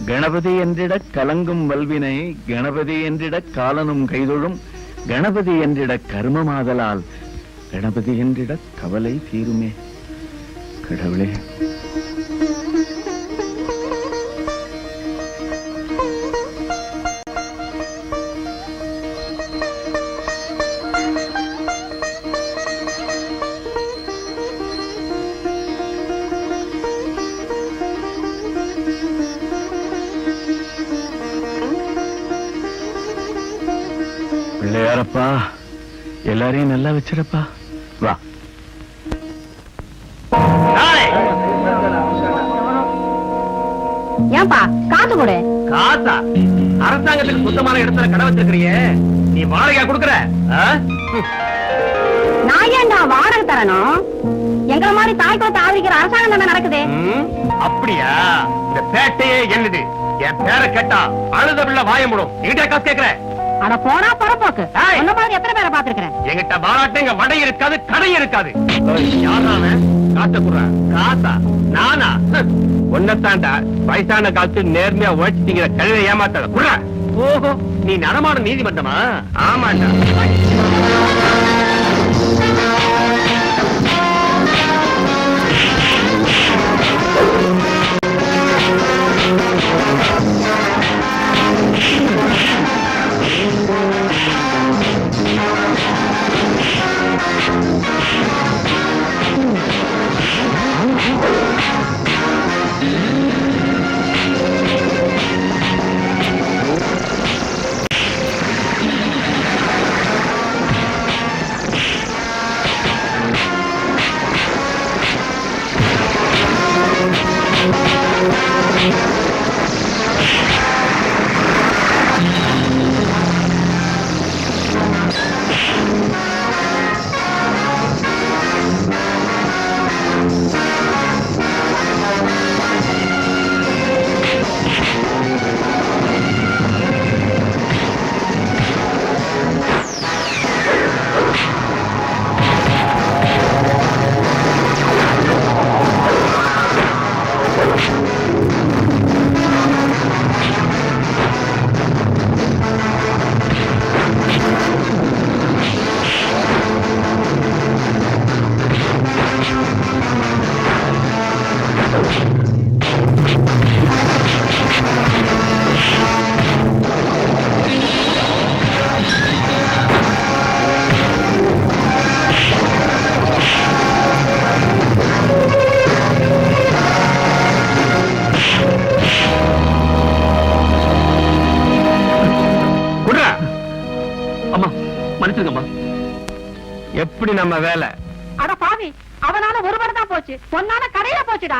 கணபதி என்றிட கலங்கும் வல்வினை கணபதி என்றிட காலனும் கைதொழும் கணபதி என்றிட கர்மமாதலால் கணபதி என்றிட கவலை தீருமே. கடவுளே, பிள்ளையாரப்பா எல்லாரையும் நல்லா வச்சிருப்பா. வா. ஏன்பா காசு கொடு. காசா? அரசாங்கத்துக்கு சுத்தமான இடத்துல கடை வச்சிருக்கிறிய, நீ வாடகையா கொடுக்கற? நான் ஏன்டா வாடகை தரணும்? எங்கள மாதிரி தாய் குளத்தை ஆதரிக்கிற அரசாங்கம் தானே நடக்குது. அப்படியா? இந்த பேட்டையே என்னது? என் பேரை கேட்டா அழுத பிள்ளை வாய மூடும். என்கிட்ட காசு கேட்கிற? அட போனா பொறப்போக்கு. உன்ன மாதிரி எத்தனை பேரை பாத்துருக்கிறேன். என்கிட்ட பாராட்ட இங்க வடை இருக்காது, கடை இருக்காது. யாரான காசை குடுற? காசா? நானா? ஒன்னத்தாண்டா வயசான காலத்து நேர்மையா உழைச்சிட்டீங்கிற கழுதை ஏமாத்தாத குடுற. ஓஹோ, நீ நடமாட நீதிமன்றமா? ஆமாண்டா. எப்படி நம்ம வேலை? அட பாவி, அவனால ஒரு வடை தான் போச்சு, பொன்னால கடையில போச்சுடா.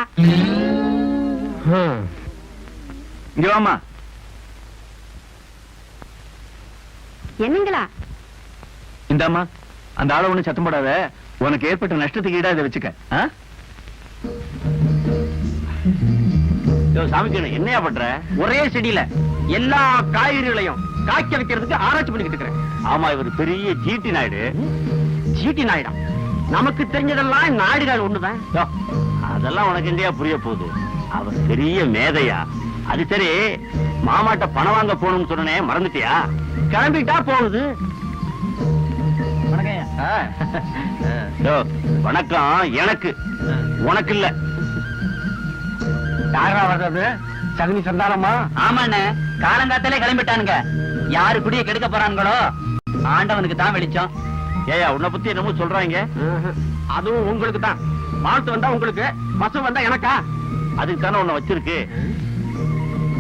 இங்க வாமா. என்னங்களா? இந்தாமா, அந்த ஆளை ஒண்ணு சத்தம் போடாத. உனக்கு ஏற்பட்ட நஷ்டத்துக்கு ஈடா இதை வச்சுக்க. சாமிக்கு என்னையா பண்ற? ஒரே செடியில எல்லா காய்கறிகளையும் காய்க்க வைக்கிறதுக்கு ஆராய்ச்சி பண்ணிக்கிட்டு இருக்கிறேன். ஆமா, இவர் பெரிய ஜிடி நாயுடு. ஜிடி நாயுடா? நமக்கு தெரிஞ்சதெல்லாம் நாயுடுகள் ஒண்ணுதான். அதெல்லாம் உனக்கு எங்கேயா புரிய போகுது? அவர் பெரிய மேதையா. அது சரி, மாமாட்ட பணம் வாங்க போகணும்னு சொன்னே, மறந்துட்டியா? கிளம்பிட்டா போகுது. வணக்கம் எனக்கு, உனக்கு இல்ல. யாரா வர்றது? சகுனி சந்தானமா? ஆமாண்ணே, காலங்காத்தாலே கிளம்பிட்டானுங்க. யாரு குடிய கெடுக்க போறானுங்களோ ஆண்டவனுக்கு தான் வெளிச்சம். ஏயா, உன்னை பத்தி என்னமோ சொல்றாங்க. அதுவும் உங்களுக்கு தான். வாழ்த்து வந்தா உங்களுக்கு, பசு வந்தா எனக்கா? அதுக்கு தானே உன்னை வச்சிருக்கு.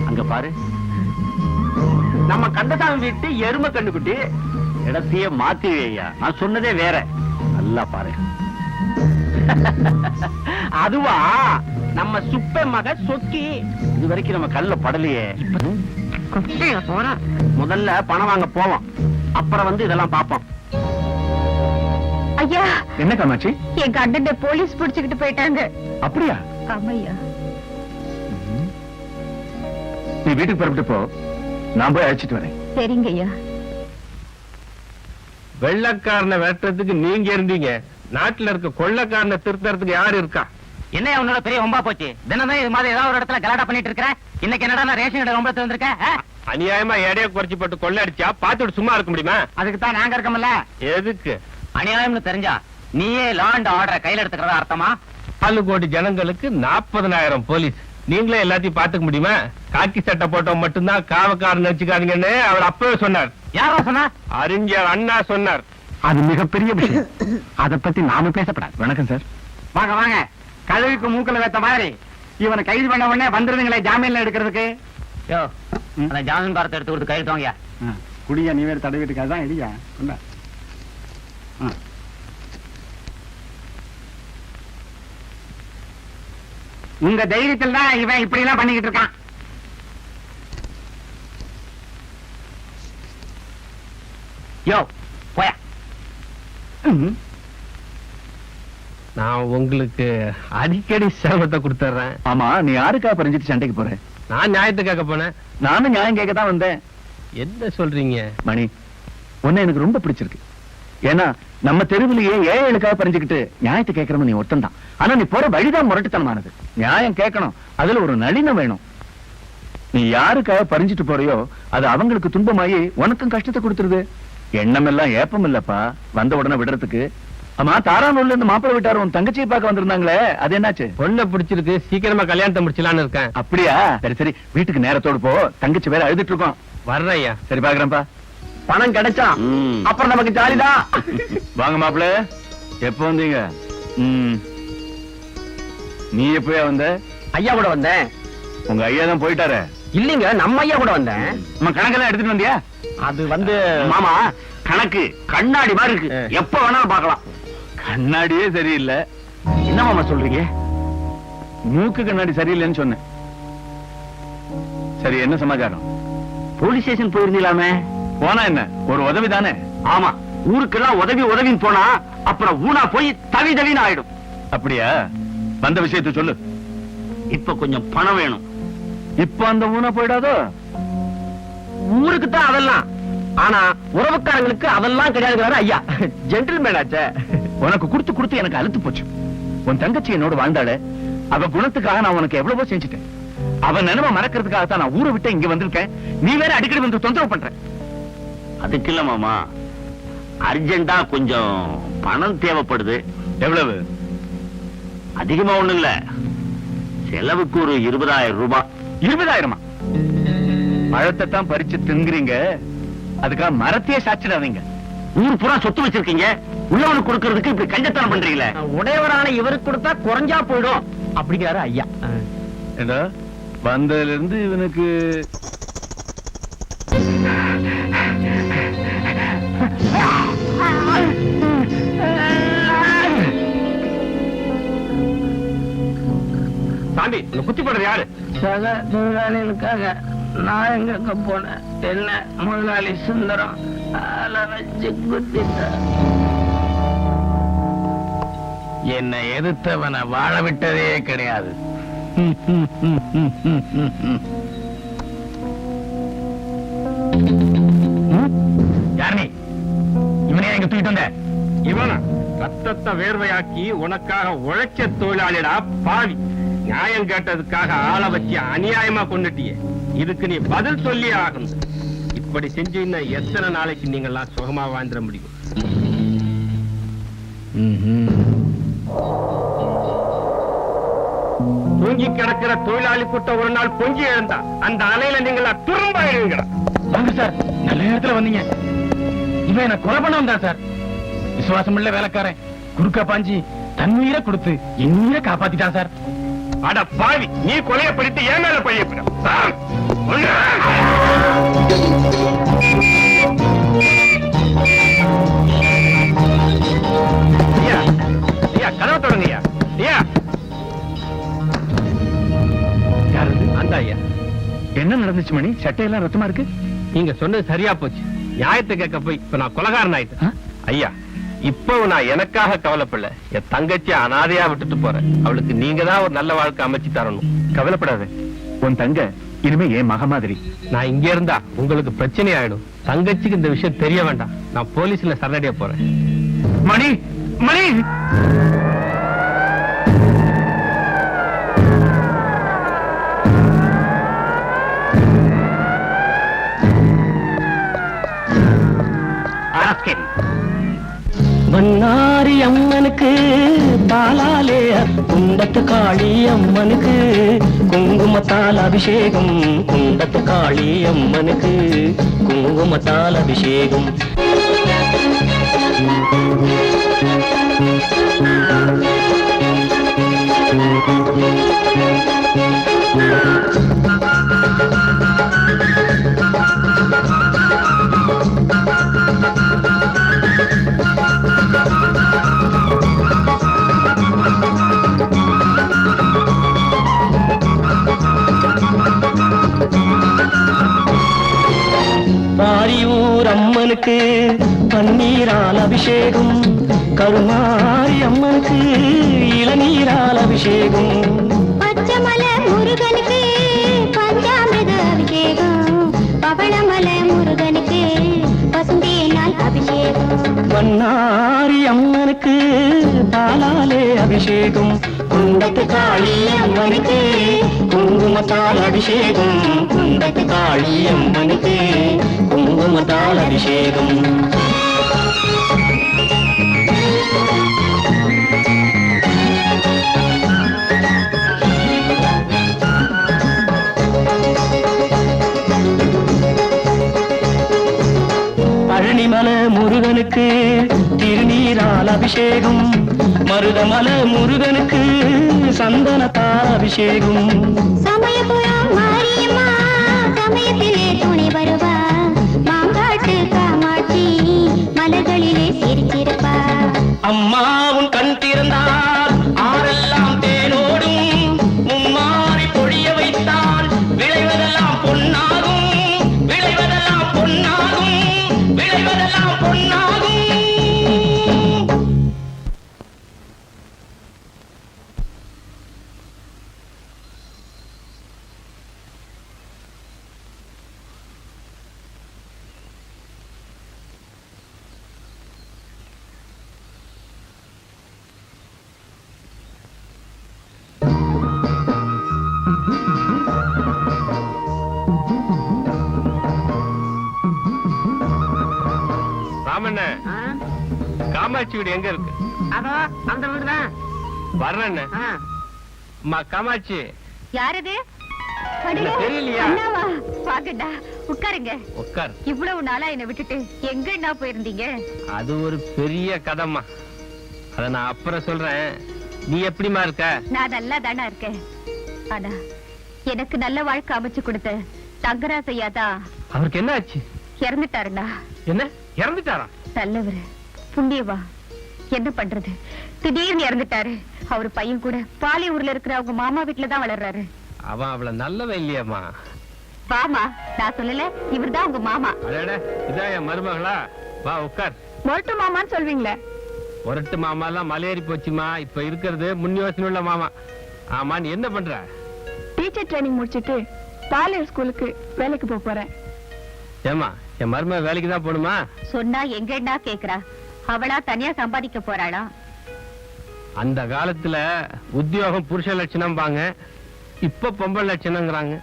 அங்க பாரு, நம்ம கந்தசாமி வீட்டு எருமை கண்ணுக்குட்டி. இடத்தையே மாத்தியா? நான் சொன்னதே வேற. நல்லா பாரு. அதுவா நம்ம சுப்ப மக சொக்கி. இது வரைக்கும் நம்ம கல்ல படலையே. முதல்ல பணம் வாங்க போவோம், அப்புறம் வந்து இதெல்லாம் பாப்போம். ஐயா, என்ன காமாட்சி? என் கண்டண்ட போலீஸ் பிடிச்சுக்கிட்டு போயிட்டாங்க. அப்படியா? ஆமையா. நீ வீட்டுக்கு புறப்பட்டு போ, நான் போய் அழைச்சிட்டு வரேன். சரிங்க ஐயா. வெள்ளக்காரனை வெட்டுறதுக்கு நீங்க இருந்தீங்க, நாட்டுல இருக்க கொள்ளக்காரனை திருத்தறதுக்கு யாரு இருக்கா? என்ன உன்னோட பெரிய ஒம்பா போச்சு? தினமே இது மாதிரி ஏதாவது ஒரு இடத்துல கலாட்டா பண்ணிட்டு இருக்கிற. இன்னைக்கு என்னடா நான் ரேஷன் கடை ரொம்ப திறந்திருக்க? அநியாயமா எடையை குறைச்சு போட்டு கொள்ளை அடிச்சா பாத்துட்டு சும்மா இருக்க முடியுமா? அதுக்கு தான் நாங்க இருக்கோம்ல. எதுக்கு? அநியாயம்னு தெரிஞ்சா நீயே லாண்ட் ஆர்டரை கையில எடுத்துக்கிறதா அர்த்தமா? 4 கோடி ஜனங்களுக்கு 40,000 போலீஸ். நீங்களே எல்லாத்தையும் பாத்துக்க முடியுமா? காக்கி சட்டை போட்டவன் மட்டும்தான் காவக்காரன் நினைச்சுக்காதீங்கன்னு அவர் அப்பவே சொன்னார். யாரா சொன்னா? அறிஞர் அண்ணா சொன்னார். அது மிகப்பெரிய விஷயம். அதை பத்தி நாம பேசப்படாது. வணக்கம் சார். வாங்க வாங்க. கழுவிக்கு மூக்கல வைத்த மாதிரி இவனை கைது பண்ண உடனே வந்துருதுங்களே ஜாமீன்ல எடுக்கிறதுக்கு. யோ, அந்த ஜாமீன் பாரத்தை எடுத்து கொடுத்து கையெழுத்து வாங்க. குடியா நீ வேற தடவிட்டுக்காக தான் இடியா. உங்க தைரியத்தில் தான் இவன் இப்படி எல்லாம் பண்ணிக்கிட்டு இருக்கான். யோ போயா. நான் உங்களுக்கு அடிக்கடி சிரமத்தை கொடுத்துறேன். ஆமா, நீ யாருக்கா பறிஞ்சிட்டு சண்டைக்கு போற? நான் நியாயத்தை கேட்க போனேன். நானும் நியாயம் கேட்க தான் வந்தேன். என்ன சொல்றீங்க? மணி, உன்னை எனக்கு ரொம்ப பிடிச்சிருக்கு. ஏன்னா நம்ம தெருவிலேயே ஏழைகளுக்காக பறிஞ்சுக்கிட்டு நியாயத்தை கேட்கறவன் நீ ஒருத்தன் தான். ஆனா நீ போற வழிதான் முரட்டுத்தனமானது. நியாயம் கேட்கணும், அதுல ஒரு நளினம் வேணும். நீ யாருக்காக பறிஞ்சிட்டு போறியோ அது அவங்களுக்கு துன்பமாயி உனக்கும் கஷ்டத்தை கொடுத்துருது. எண்ணம் எல்லாம் ஏப்பம் இல்லப்பா, வந்த உடனே விடுறதுக்கு. ஆமா, தாரானூர்ல இருந்து மாப்பிள்ளை விட்டாரு உன் தங்கச்சியை பார்க்க வந்திருந்தாங்களே, அது என்னாச்சு? பொண்ணை பிடிச்சிருக்கு, சீக்கிரமா கல்யாணத்தை முடிச்சலான்னு இருக்கேன். அப்படியா? சரி சரி, வீட்டுக்கு நேரத்தோடு போ. தங்கச்சி வேற அழுதுட்டு இருக்கோம். வர்றேன் ஐயா. சரி, பாக்குறேன்ப்பா. பணம் கிடைச்சா அப்புறம் நமக்கு ஜாலிதான். வாங்க மாப்பிள்ள, எப்ப வந்தீங்க? நீ எப்பயா வந்த? ஐயா கூட வந்தேன். உங்க ஐயா தான் போயிட்டாரு. இல்லீங்க, நம்ம ஐயா கூட வந்தேன். நம்ம கணக்கெல்லாம் எடுத்துட்டு வந்தியா? அது வந்து மாமா, கணக்கு கண்ணாடி மாதிரி இருக்கு, எப்ப வேணாலும் பார்க்கலாம். கண்ணாடியே சரியில்லை. என்ன மாமா சொல்றீங்க? மூக்கு கண்ணாடி சரியில்லைன்னு சொன்னேன். சரி, என்ன சமாச்சாரம்? போலீஸ் ஸ்டேஷன் போயிருந்தீங்களாமே? போனா என்ன, ஒரு உதவி தானே? ஆமா, ஊருக்கெல்லாம் உதவி உதவின்னு போனா அப்புறம் ஊனா போய் தவி தவின்னு ஆயிடும். அப்படியா? வந்த விஷயத்தை சொல்லு. இப்ப கொஞ்சம் பணம் வேணும். இப்ப அந்த ஊனா போயிடாதோ? ஊருக்கு தான் அதெல்லாம், ஆனா உறவுக்காரங்களுக்கு அதெல்லாம் கிடையாது. ஐயா ஜென்டில்மேன் ஆச்சே. உனக்கு கொடுத்து கொடுத்து எனக்கு அழுத்து போச்சு. உன் தங்கச்சி என்னோட வாழ்ந்தாளே, அவ குணத்துக்காக நான் உனக்கு எவ்வளவோ செஞ்சுட்டேன். அவன் நினைவ மறக்கிறதுக்காக தான் நான் ஊரை விட்டு இங்க வந்திருக்கேன். நீ வேற அடிக்கடி வந்து தொந்தரவு பண்ற. அதுக்கு இல்ல மாமா, அர்ஜென்டா கொஞ்சம் பணம் தேவைப்படுது. எவ்வளவு? அதிகமா ஒண்ணு இல்ல, செலவுக்கு ஒரு 20,000 ரூபாய். 20,000? பழத்தை தான் பறிச்சு திங்குறீங்க, அதுக்காக மரத்தையே சாச்சிடாதீங்க. ஊர் பூரா சொத்து வச்சிருக்கீங்க, உள்ளவனுக்கு கொடுக்கறதுக்கு இப்படி கஞ்சத்தனம் பண்றீங்களே. உடையவரான இவருக்கு கொடுத்தா குறைஞ்சா போயிடும் அப்படிங்கிறாரு ஐயா. ஏண்டா, வந்ததுல இருந்து இவனுக்கு சாமி, குத்தி போடுறது யாரு? சக தொழிலாளிகளுக்காக நான் எங்க போனேன். என்ன முதலாளி சுந்தரம் ஆள வச்சு குத்திட்டார். என்னை எதிர்த்தவனை வாழ விட்டதே கிடையாது. யார் நீ? இவனே எங்க தூக்கிட்டு வந்த? இவனா ரத்தத்தை வேர்வையாக்கி உனக்காக உழைச்ச தொழிலாளிடா பாவி. நியாயம் கேட்டதுக்காக ஆளை வச்சு அநியாயமா கொண்டுட்டியே, இதுக்கு நீ பதில் சொல்லி ஆகணும். இப்படி செஞ்சீங்கன்னா எத்தனை நாளைக்கு நீங்க எல்லாம் சுகமா வாழ்ந்துட முடியும்? தூங்கி கிடக்கிற தொழிலாளி கூட்டம் ஒரு நாள் பொங்கி எழுந்தா அந்த அலையில நீங்களா திரும்ப எழுங்கடா. வாங்க சார், நல்ல நேரத்துல வந்தீங்க. இவன் என்ன கொலை பண்ண வந்தா சார். விசுவாசம் உள்ள வேலைக்காரன் குறுக்க பாஞ்சி தன் உயிரை கொடுத்து என் உயிரை காப்பாத்திட்டான் சார். அட பாவி, நீ கொலையை படித்து ஏன் மேல பையப்பட? கதவை தொடங்கய்யா. அந்த ஐயா. என்ன நடந்துச்சு மணி? சட்டையெல்லாம் ரத்தமா இருக்கு. நீங்க சொன்னது சரியா போச்சு. நியாயத்தை கேட்க போய் இப்ப நான் கொலைகாரன் ஆயிட்டேன். ஐயா, இப்போ நான் எனக்காக கவலைப்படல, என் தங்கச்சி அனாதையா விட்டுட்டு போறேன். அவளுக்கு நீங்க தான் ஒரு நல்ல வாழ்க்கை அமைச்சு தரணும். கவலைப்படாத, உன் தங்க இனிமே என் மக மாதிரி. நான் இங்க இருந்தா உங்களுக்கு பிரச்சனை ஆயிடும். தங்கச்சிக்கு இந்த விஷயம் தெரிய வேண்டாம். நான் போலீஸ்ல சரணடைய போறேன். மணி, மணி! வண்ணாரி அம்மனுக்கு பாலாலே குண்டத்து காளி அம்மனுக்கு குங்குமத்தால் அபிஷேகம் குண்டத்து காளி அம்மனுக்கு குங்குமத்தால் அபிஷேகம் பாரியூர் அம்மனுக்கு பன்னீரால் அபிஷேகம் கருமாரி அம்மனுக்கு இளநீரால் அபிஷேகம் பச்சைமலை முருகனுக்கு பஞ்சாமிர்த அபிஷேகம் பவளமலை முருகனுக்கு பசுந்தேனால் அபிஷேகம் வண்ணாரி அம்மனுக்கு பாலாலே அபிஷேகம் குண்டத்து காளி அம்மனுக்கு குங்குமத்தால் அபிஷேகம் குண்டத்து காளி அம்மனுக்கு குங்குமத்தால் அபிஷேகம் பழனிமலை முருகனுக்கு திருநீரால் அபிஷேகம் மருதமலை முருகனுக்கு சந்தனத்தால் அபிஷேகம் சமயபுரம் மாரியம்மா சமயத்திலே துணை வருவா மாங்காட்டு காமாட்சி மலர்களிலே சிரிச்சிருப்பா அம்மாவும் கண் திறந்தால் ஆரெல்லாம் தேனோடும் மும்மாறி பொழிய வைத்தால் விளைவதெல்லாம் பொன்னாகும் விளைவதெல்லாம் பொன்னாகும் விளைவதெல்லாம் பொன்னாகும் ராமண்ண காமாட்சி வீடு எங்க இருக்கு? அதோ அந்த வீடுதான். வர்றேன். அம்மா காமாட்சி. யாரது? இல்ல, தெரியலையா? பாக்கடா உட்காருங்க. உட்கார். இவ்வளவு நாளா என்ன விட்டுட்டு எங்கண்ணா போயிருந்தீங்க? அது ஒரு பெரிய கதைம்மா, அத நான் அப்புறம் சொல்றேன். நீ எப்படிமா இருக்க? நான் நல்லா தானா இருக்கேன். ஆனா எனக்கு நல்ல வாழ்க்கை அமைச்சு கொடுத்த தங்கராசையா தான். அவருக்கு என்ன ஆச்சு? இறந்துட்டாருண்ணா. என்ன இறந்துட்டாரா? நல்லவரு, புண்ணியவா. என்ன பண்றது, திடீர்னு இறந்துட்டாரு. அவரு பையன் கூட பாலியூர்ல இருக்கிற அவங்க மாமா வீட்டுலதான் வளர்றாரு. அவன் அவ்வளவு நல்லவன் இல்லையாமா? வாமா, நான் சொல்லல, இவர்தான் உங்க மாமா. அடடே, இதான் என் மருமகளா? வா உட்கார். மொரட்டு மாமான்னு சொல்வீங்களே. ஒரட்டு மாமா எல்லாம் மலையேறி போச்சுமா. இப்ப இருக்கிறது முன் யோசனை உள்ள மாமா. ஆமா, நீ என்ன பண்ற? டீச்சர் ட்ரைனிங் முடிச்சிட்டு பாலியர் ஸ்கூலுக்கு வேலைக்கு போறேன். ஏமா, என் மருமக வேலைக்கு தான் போகணுமா? சொன்னா எங்கன்னா கேக்குறா. அவளா தனியா சம்பாதிக்க போறாளா? அந்த காலத்துல உத்தியோகம் புருஷ லட்சணம் பாங்க, இப்ப பொம்பளை லட்சணங்கிறாங்க.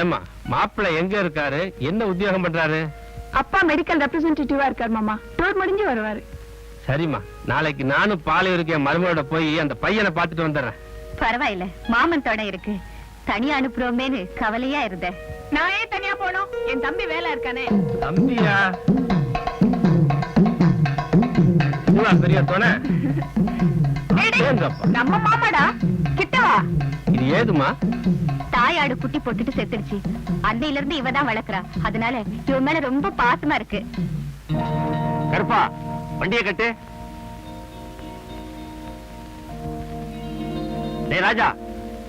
ஏமா, மாப்பிள்ளை எங்க இருக்காரு? என்ன உத்தியோகம் பண்றாரு? அப்பா மெடிக்கல் ரெப்ரசன்டேட்டிவா இருக்கார் மாமா. டூர் முடிஞ்சு வருவாரு. சரிம்மா, நாளைக்கு நானும் பாலையூருக்கு என் மருமகளோட போய் அந்த பையனை பாத்துட்டு வந்துடுறேன். பரவாயில்ல, மாமன் துணை இருக்கு. தனியா அனுப்புறோமேனு கவலையா இருந்தேன். நான் ஏன் தனியா போனோம்? என் தம்பி வேலை இருக்கானே. தம்பியா? பெரிய துணை. நம்ம மாமாடா, கிட்டவா. இது ஏதுமா? தாயாடு குட்டி போட்டுட்டு செத்துடுச்சு. அன்னையில இருந்து இவதான் வளர்க்கறா. அதனால இவன் மேல ரொம்ப பாசமா இருக்கு. கருப்பா, வண்டியை கட்டு. டேய் ராஜா,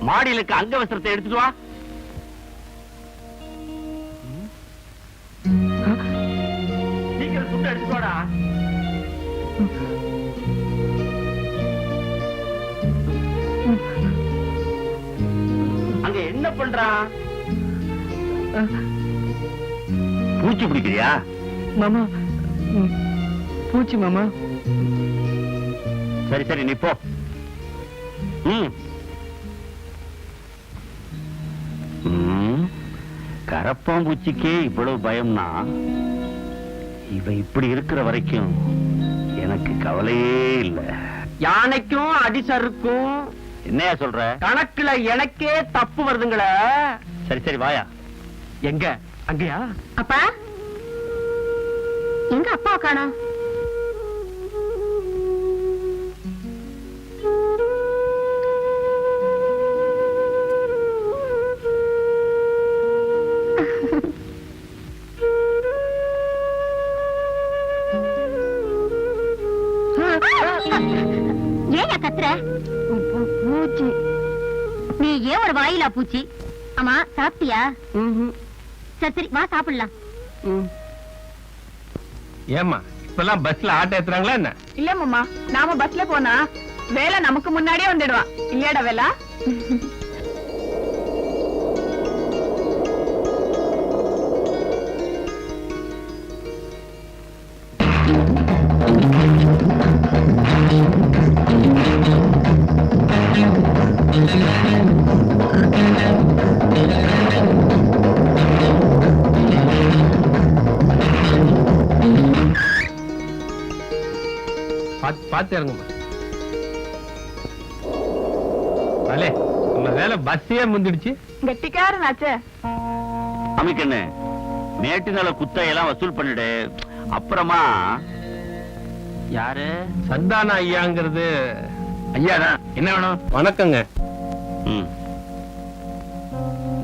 மாடியிலுக்கு அங்க வஸ்திரத்தை எடுத்துட்டு வா. சீக்கிரம் துண்டு எடுத்துட்டு வாடா. அங்க என்ன பண்றான்? பூச்சி பிடிக்கிறியா? மாமா, பூச்சி மாமா. சரி சரி, நீ போ. கரப்பாம்பூச்சிக்கே இவ்வளவு பயம்னா, இவ இப்படி இருக்கிற வரைக்கும் கவலையே இல்ல. யானைக்கும் அடிசருக்கும் என்னையா சொல்ற? கணக்குல எனக்கே தப்பு வருதுங்களே. சரி சரி வாயா. எங்க அங்கயா? அப்பா எங்க அப்பா காணோம்? ஏன் கத்துற? பூச்சி. நீ ஏன் ஒரு வாயிலா பூச்சி? ஆமா சாப்பிட்டியா? சரி சரி வா சாப்பிடலாம். ஏமா இப்பெல்லாம் பஸ்ல ஆட்டோ ஏத்துறாங்களா என்ன? இல்ல மாமா, நாம பஸ்ல போனா வேலை நமக்கு முன்னாடியே வந்துடுவான். இல்லையாடா வேலா? பாத்து இறங்குமா. அலே நம்ம வேலை பஸ்ஸே முந்திடுச்சு. கெட்டிக்காரனாச்சே. அமைக்கண்ணு நேற்று நாள குத்தையெல்லாம் வசூல் பண்ணிடு. அப்புறமா யாரு? சந்தானா ஐயாங்கிறது. ஐயாதான். என்ன வேணும்? வணக்கங்க. ம்.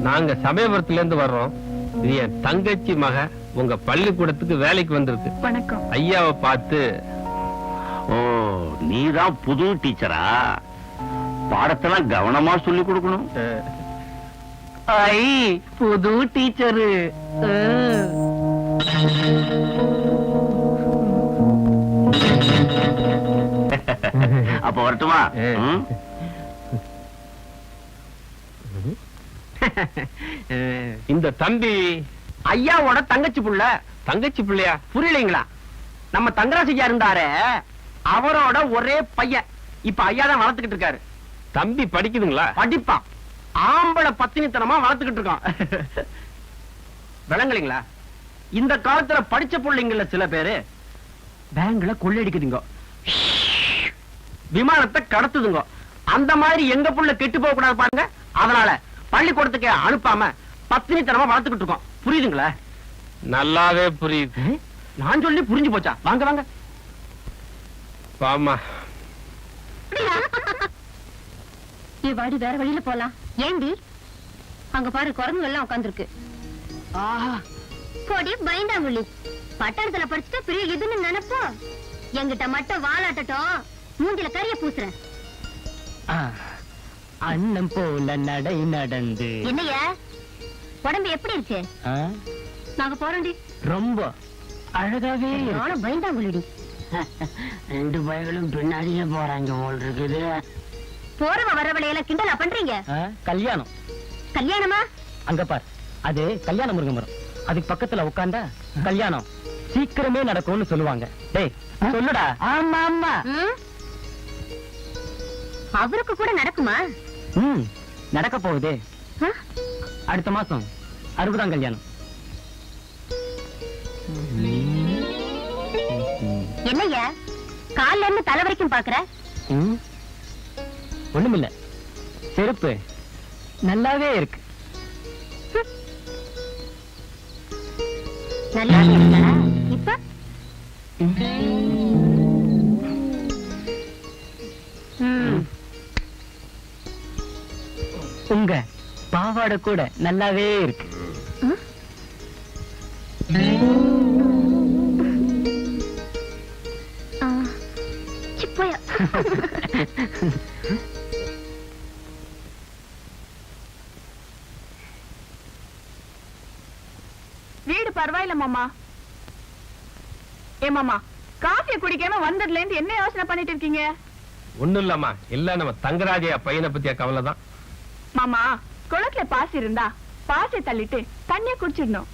நாங்க சமயபுரத்துல இருந்து வர்றோம். இது என் தங்கச்சி மக உங்க பள்ளிக்கூடத்துக்கு வேலைக்கு வந்திருக்கு. வணக்கம். ஐயாவை பார்த்து. ஓ நீதான் புது டீச்சரா? பாடத்தெல்லாம் கவனமா சொல்லி கொடுக்கணும். ஐ புது டீச்சரு. அப்ப வரட்டுமா? ம்? இந்த தம்பி ஐயாவோட தங்கச்சி புள்ள. தங்கச்சி பிள்ளையா? புரியலைங்களா? நம்ம தங்கராசையா இருந்தாரே அவரோட ஒரே பையன். இப்ப ஐயா தான் வளர்த்துக்கிட்டு இருக்காரு. தம்பி படிக்குதுங்களா? படிப்பா. ஆம்பளை பத்தினித்தனமா வளர்த்துக்கிட்டு இருக்கான். விளங்கலைங்களா? இந்த காலத்துல படிச்ச பிள்ளைங்கள சில பேரு பேங்க்ல கொள்ளையடிக்குதுங்க, விமானத்தை கடத்துதுங்க. அந்த மாதிரி எங்க புள்ள கெட்டு போக கூடாது பாருங்க. அதனால பள்ளிக்கூடத்துக்கு அனுப்பாம பத்தினித்தனமா வளர்த்துக்கிட்டு இருக்கோம். புரியுதுங்களா? நல்லாவே புரியுது. நான் சொல்லி புரிஞ்சு போச்சா? வாங்க வாங்க. பாமா வாடி வேற வழியில போலாம். ஏண்டி? அங்க பாரு குரங்கு எல்லாம் உட்காந்துருக்கு. போடி பயந்தாங்குள்ளி. பட்டணத்துல படிச்சுட்டு பெரிய இதுன்னு நினைப்போ. எங்கிட்ட மட்டும் வாலாட்டட்டும், மூஞ்சில கரிய பூசுறேன். அண்ணன் போல நடை நடந்து. என்னையா உடம்பு எப்படி இருக்கு? நாங்க போறோம்டி. ரொம்ப அழகாவே நானும் பயந்தாங்குள்ளிடி. ரெண்டு பயங்களும் பின்னாடியே போறாங்க போல் இருக்குது. போறவ வரவழையெல்லாம் கிண்டலா பண்றீங்க? கல்யாணம். கல்யாணமா? அங்க பார், அது கல்யாண முருங்க மரம். அதுக்கு பக்கத்துல உட்கார்ந்தா கல்யாணம் சீக்கிரமே நடக்கும்னு சொல்லுவாங்க. டேய் சொல்லுடா. ஆமா ஆமா. அவருக்கு கூட நடக்குமா? நடக்க போகுதே. அடுத்த மாசம் 60ஆம் கல்யாணம். என்னய்யா கால்ல இருந்து தலை வரைக்கும் பாக்குற? ஒண்ணுமில்ல, செருப்பு நல்லாவே இருக்கு. நல்லா இருக்கா? இப்ப உங்க பாவாடை கூட நல்லாவே இருக்கு. சிப்போயா. வீடு பரவாயில்ல மாமா. ஏ மாமா, காஃபி குடிக்காம வந்ததுல இருந்து என்ன யோசனை பண்ணிட்டு இருக்கீங்க? ஒண்ணும் இல்லம்மா, இல்ல நம்ம தங்கராஜையா பையனை பத்திய கவலைதான். மாமா, குளத்துல பாசி இருந்தா பாசியை தள்ளிட்டு தண்ணிய குடிச்சிடணும்.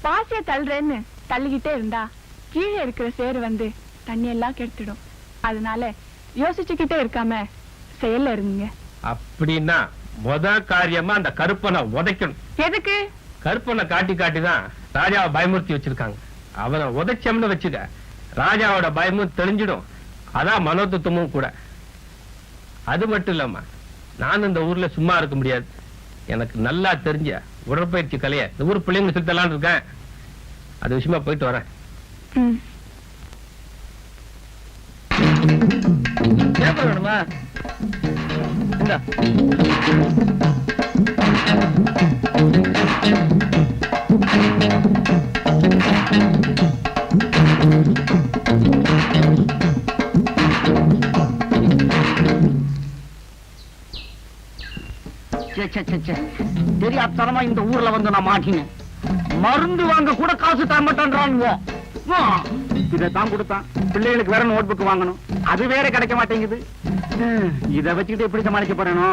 பாசிய தள்ளுறேன்னு தள்ளிக்கிட்டே இருந்தா கீழே இருக்கிற சேரு வந்து தண்ணி எல்லாம் கெடுத்துடும். அதனால யோசிச்சுக்கிட்டே இருக்காம செயல்ல இருங்க. அப்படின்னா முத காரியமா அந்த கருப்பனை உதைக்கணும். எதுக்கு? கருப்பனை காட்டி காட்டிதான் ராஜாவை பயமுறுத்தி வச்சிருக்காங்க. அவனை உதைச்சம்னு வச்சுக்க, ராஜாவோட பயமும் தெளிஞ்சிடும். அதான் மனோதத்துவமும் கூட. அது மட்டும் இல்லம்மா, நான் இந்த ஊர்ல சும்மா இருக்க முடியாது. எனக்கு நல்லா தெரிஞ்ச உடற்பயிற்சி கலைய இந்த ஊர் பிள்ளைங்க சுத்தலான்னு இருக்கேன். அது விஷயமா போயிட்டு வரேன். பேப்பர் வேணுமா? இந்தா. தெரியாதனமா இந்த ஊர்ல வந்து நான் மாட்டினேன். மருந்து வாங்க கூட காசு தர மாட்டேன்றானுங்க. இதான் கொடுத்தான். பிள்ளைகளுக்கு வேற நோட் புக் வாங்கணும், அது வேற கிடைக்க மாட்டேங்குது. இத வச்சுக்கிட்டு எப்படி சமாளிக்க போறேனோ?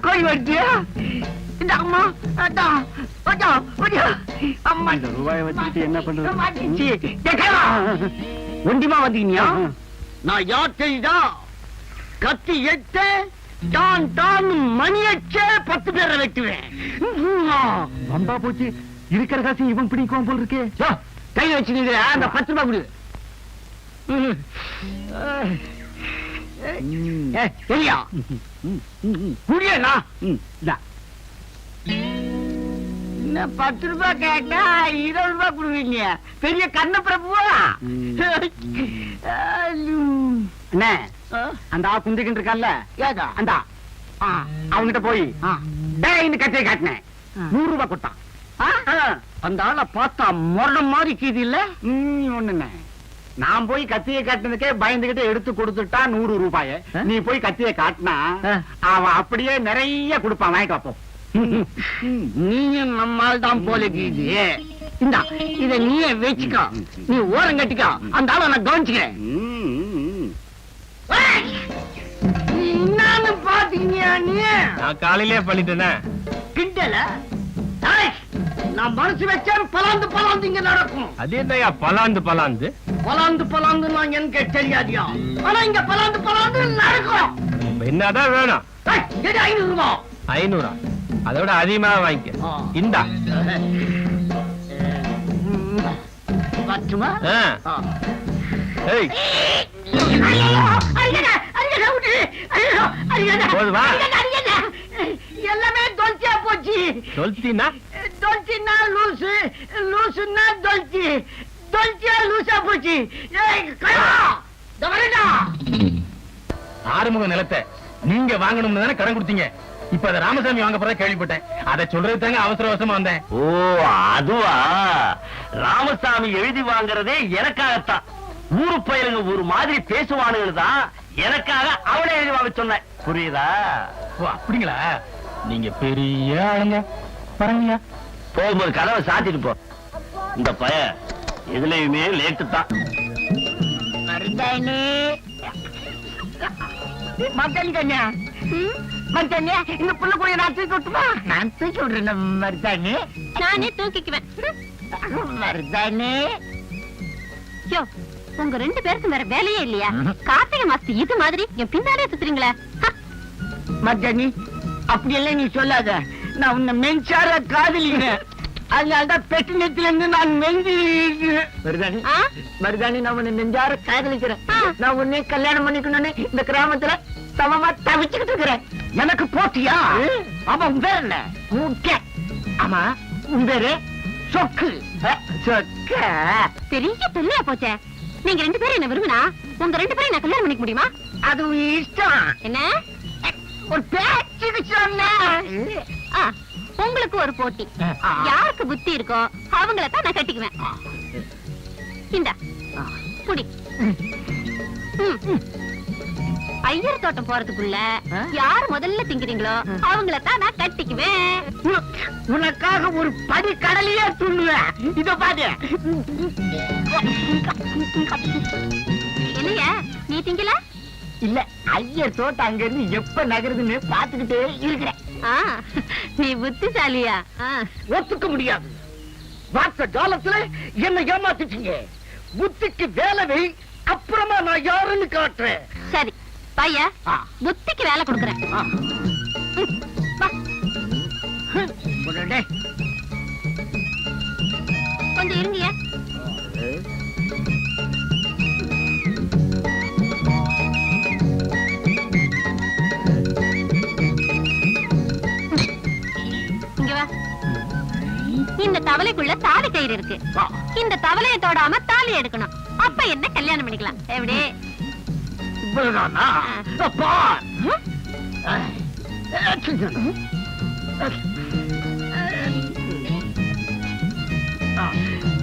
கோழி வச்சியா இந்த அம்மா அம்மா இந்த ரூபாயை வச்சுக்கிட்டு என்ன பண்றது? ஒண்டிமா வந்தீங்க. நான் யார் தெரியுதா? கத்தி எட்டு டான் டான் மணி அடிச்சே 10 பேரை வெட்டுவேன். வம்பா போச்சு. இருக்கிற காசு இவன் பிடிக்கும் போல் இருக்கே. கை வச்சுக்கிற அந்த 10 ரூபாய் கொடு. சரியா குடியண்ணா? என்ன 10 ரூபாய் கேட்டா 20 ரூபாய் கொடுவீங்க? பெரிய கண்ண பிரபுவா? அண்ணே, அந்த குந்திக்கிட்டு இருக்கான்ல, அந்த அவன்கிட்ட போய் கட்டையை காட்டினேன். 100 ரூபாய் கொடுத்தான். அந்த ஆளை பார்த்தா மரணம் மாதிரி கீது இல்ல? ஒண்ணுண்ணே, நான் போய் கத்தியை காட்டினதுக்கே பயந்துகிட்டு எடுத்து கொடுத்துட்டா 100 ரூபாய. நீ போய் கத்தியை காட்டினா அவன் அப்படியே நிறைய கொடுப்பான். வாங்கிட்டு வாப்போம். நீயும் நம்மால் தான் போல கீது. இந்த இத நீயே வச்சுக்கோ. நீ ஓரம் கட்டிக்கோ. அந்த ஆளை நான் கவனிச்சுக்கிறேன். என்னன்னு பாத்தீங்க நீ? நான் காலையிலே பண்ணிட்டேனே. கிண்டல நான் மனசு வச்சேன். பலாந்து பலாந்து இங்க நடக்கும். அது என்னையா பலாந்து பலாந்து? பலாந்து பலாந்து நான் எனக்கு தெரியாதியா? ஆனா இங்க பலாந்து பலாந்து நடக்கும். என்னதான் வேணும்? 500 ரூபாய். 500? அதோட அதிகமா வாங்கிக்க. இந்தா. பத்துமா? ஏய் போதுமா? எல்லாமே தொல்ச்சியா போச்சு. சொல்லிட்டீன்னா தொல்ச்சின்னா லூசு, லூசுன்னா தொல்ச்சி, தொல்ச்சியா லூசா போச்சு. ஆறுமுக நிலத்தை நீங்க வாங்கணும்னு தானே கடன் கொடுத்தீங்க. இப்ப அதை ராமசாமி வாங்க போறதா கேள்விப்பட்டேன். அதை சொல்றது தாங்க அவசர அவசரமா வந்தேன். ஓ அதுவா? ராமசாமி எழுதி வாங்குறதே எனக்காகத்தான். ஊரு பயிலுங்க ஒரு மாதிரி பேசுவானுங்க தான். எனக்காக அவளை எழுதி வாங்க சொன்னேன். புரியுதா? ஓ அப்படிங்களா? நீங்க பெரிய ஆளுங்க. பரவாயில்ல, போகும்போது கதவை சாத்திட்டு போ. இந்த பய எதுலயுமே லேட்டு தான். மத்தனி கண்ணா, மத்தனி இந்த புள்ள கூட நான் தூக்கி விட்டுமா? நான் தூக்கி விடுறேன் மருதானி. நானே தூக்கிக்குவேன். மருதானி உங்க 2 பேருக்கு வேற வேலையே இல்லையா? கார்த்திகை மாசத்து இது மாதிரி என் பின்னாலே சுத்துறீங்களே. மருதானி அப்படியெல்லாம் நீ சொல்லாத. நான் உன்னை மென்சார காதலிக்கிறேன். அதனால்தான் பெட்டு நெத்தில இருந்து நான் மெஞ்சி. மருதானி மருதானி, நான் உன்னை நெஞ்சார காதலிக்கிறேன். நான் உன்னை கல்யாணம் பண்ணிக்கணும்னு இந்த கிராமத்துல சமமா தவிச்சுக்கிட்டு இருக்கிறேன். எனக்கு போட்டியா? ஆமா, உன் பேர் என்ன? முக்கிய. ஆமா, உன் பேரு சொக்கு. சொக்க பெரிய தொல்லையா போச்சே. நீங்க 2 பேரும் என்ன விரும்பினா உங்க 2 பேரும் நான் கல்யாணம் பண்ணிக்க முடியுமா? அது இஷ்டம். என்ன ஒரு பேச்சுக்கு சொன்ன. உங்களுக்கு ஒரு போட்டி. யாருக்கு புத்தி இருக்கோ அவங்கள தான் நான் கட்டிக்குவேன். இந்த புடி. ஐயர் தோட்டம் போறதுக்குள்ள யார் முதல்ல திங்கிறீங்களோ அவங்கள தான் நான் கட்டிக்குவேன். உனக்காக ஒரு படி கடலையே துண்ணுவேன். இத பாரு. என்னையா நீ திங்கல? இல்ல, ஐயர் தோட்டம் அங்க இருந்து எப்ப நகருதுன்னு பாத்துக்கிட்டே இருக்கிறேன். நீ புத்திசாலியா? ஒத்துக்க முடியாது. வார்த்தை ஜாலத்துல என்ன ஏமாத்திட்டீங்க. புத்திக்கு வேலை வை, அப்புறமா நான் யாருன்னு காட்டுறேன். சரி பையா, புத்திக்கு வேலை கொடுக்கறேன். கொஞ்சம் இருங்கயா. இந்த தவளைக்குள்ள தாலி கயிறு இருக்கு. இந்த தவளையை தொடாம தாலி எடுக்கணும். அப்ப என்ன கல்யாணம் பண்ணிக்கலாம். எப்படி? இவ்வளவுதானா? அப்பா!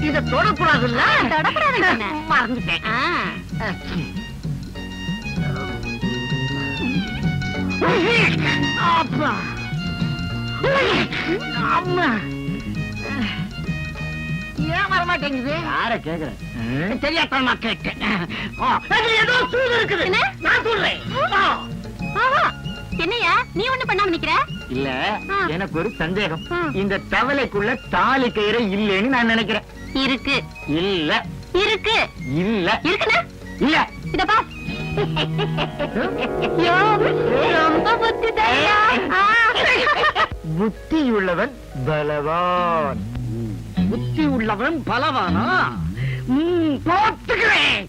இத தொடக்கூடாதுல்ல? தொடக்கூடாது. மறந்துட்டேன். அப்பா! அம்மா! ஏன் வரமாட்டேங்குது? யார கேக்குறேன்? தெரியாதமா கேட்டேன். ஏதோ சூது இருக்குது. என்ன? நான் சொல்றேன். என்னையா நீ ஒண்ணு பண்ணாம நிக்கிற? இல்ல, ஆ. எனக்கு ஒரு சந்தேகம். ஆ. இந்த தவளைக்குள்ள தாலி கயிறு இல்லைன்னு நான் நினைக்கிறேன். இருக்கு. இல்ல, இருக்கு. இல்ல, இருக்குன்னா இல்ல. இத பா. யோ, ரொம்ப புத்திசாலியா. புத்தி உள்ளவன் பலவான். புத்தி உள்ளவன் பலவானா? போட்டுக்கிறேன்.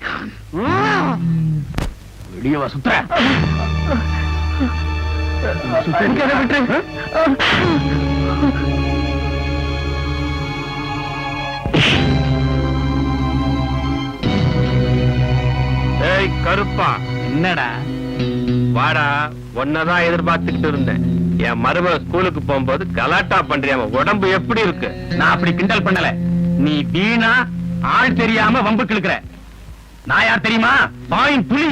வெளியவா சுத்துற? ஏய் கருப்பா, என்னடா? வாடா, உன்னதான் எதிர்பார்த்துக்கிட்டு இருந்தேன். என் மருமக ஸ்கூலுக்கு போகும்போது கலாட்டா பண்றியாம, உடம்பு எப்படி இருக்கு? நான் அப்படி கிண்டல் பண்ணல. நீ வீணா ஆள் தெரியாம வம்புக்கு இழுக்கிற. நான் யார் தெரியுமா? பாயின் புலி.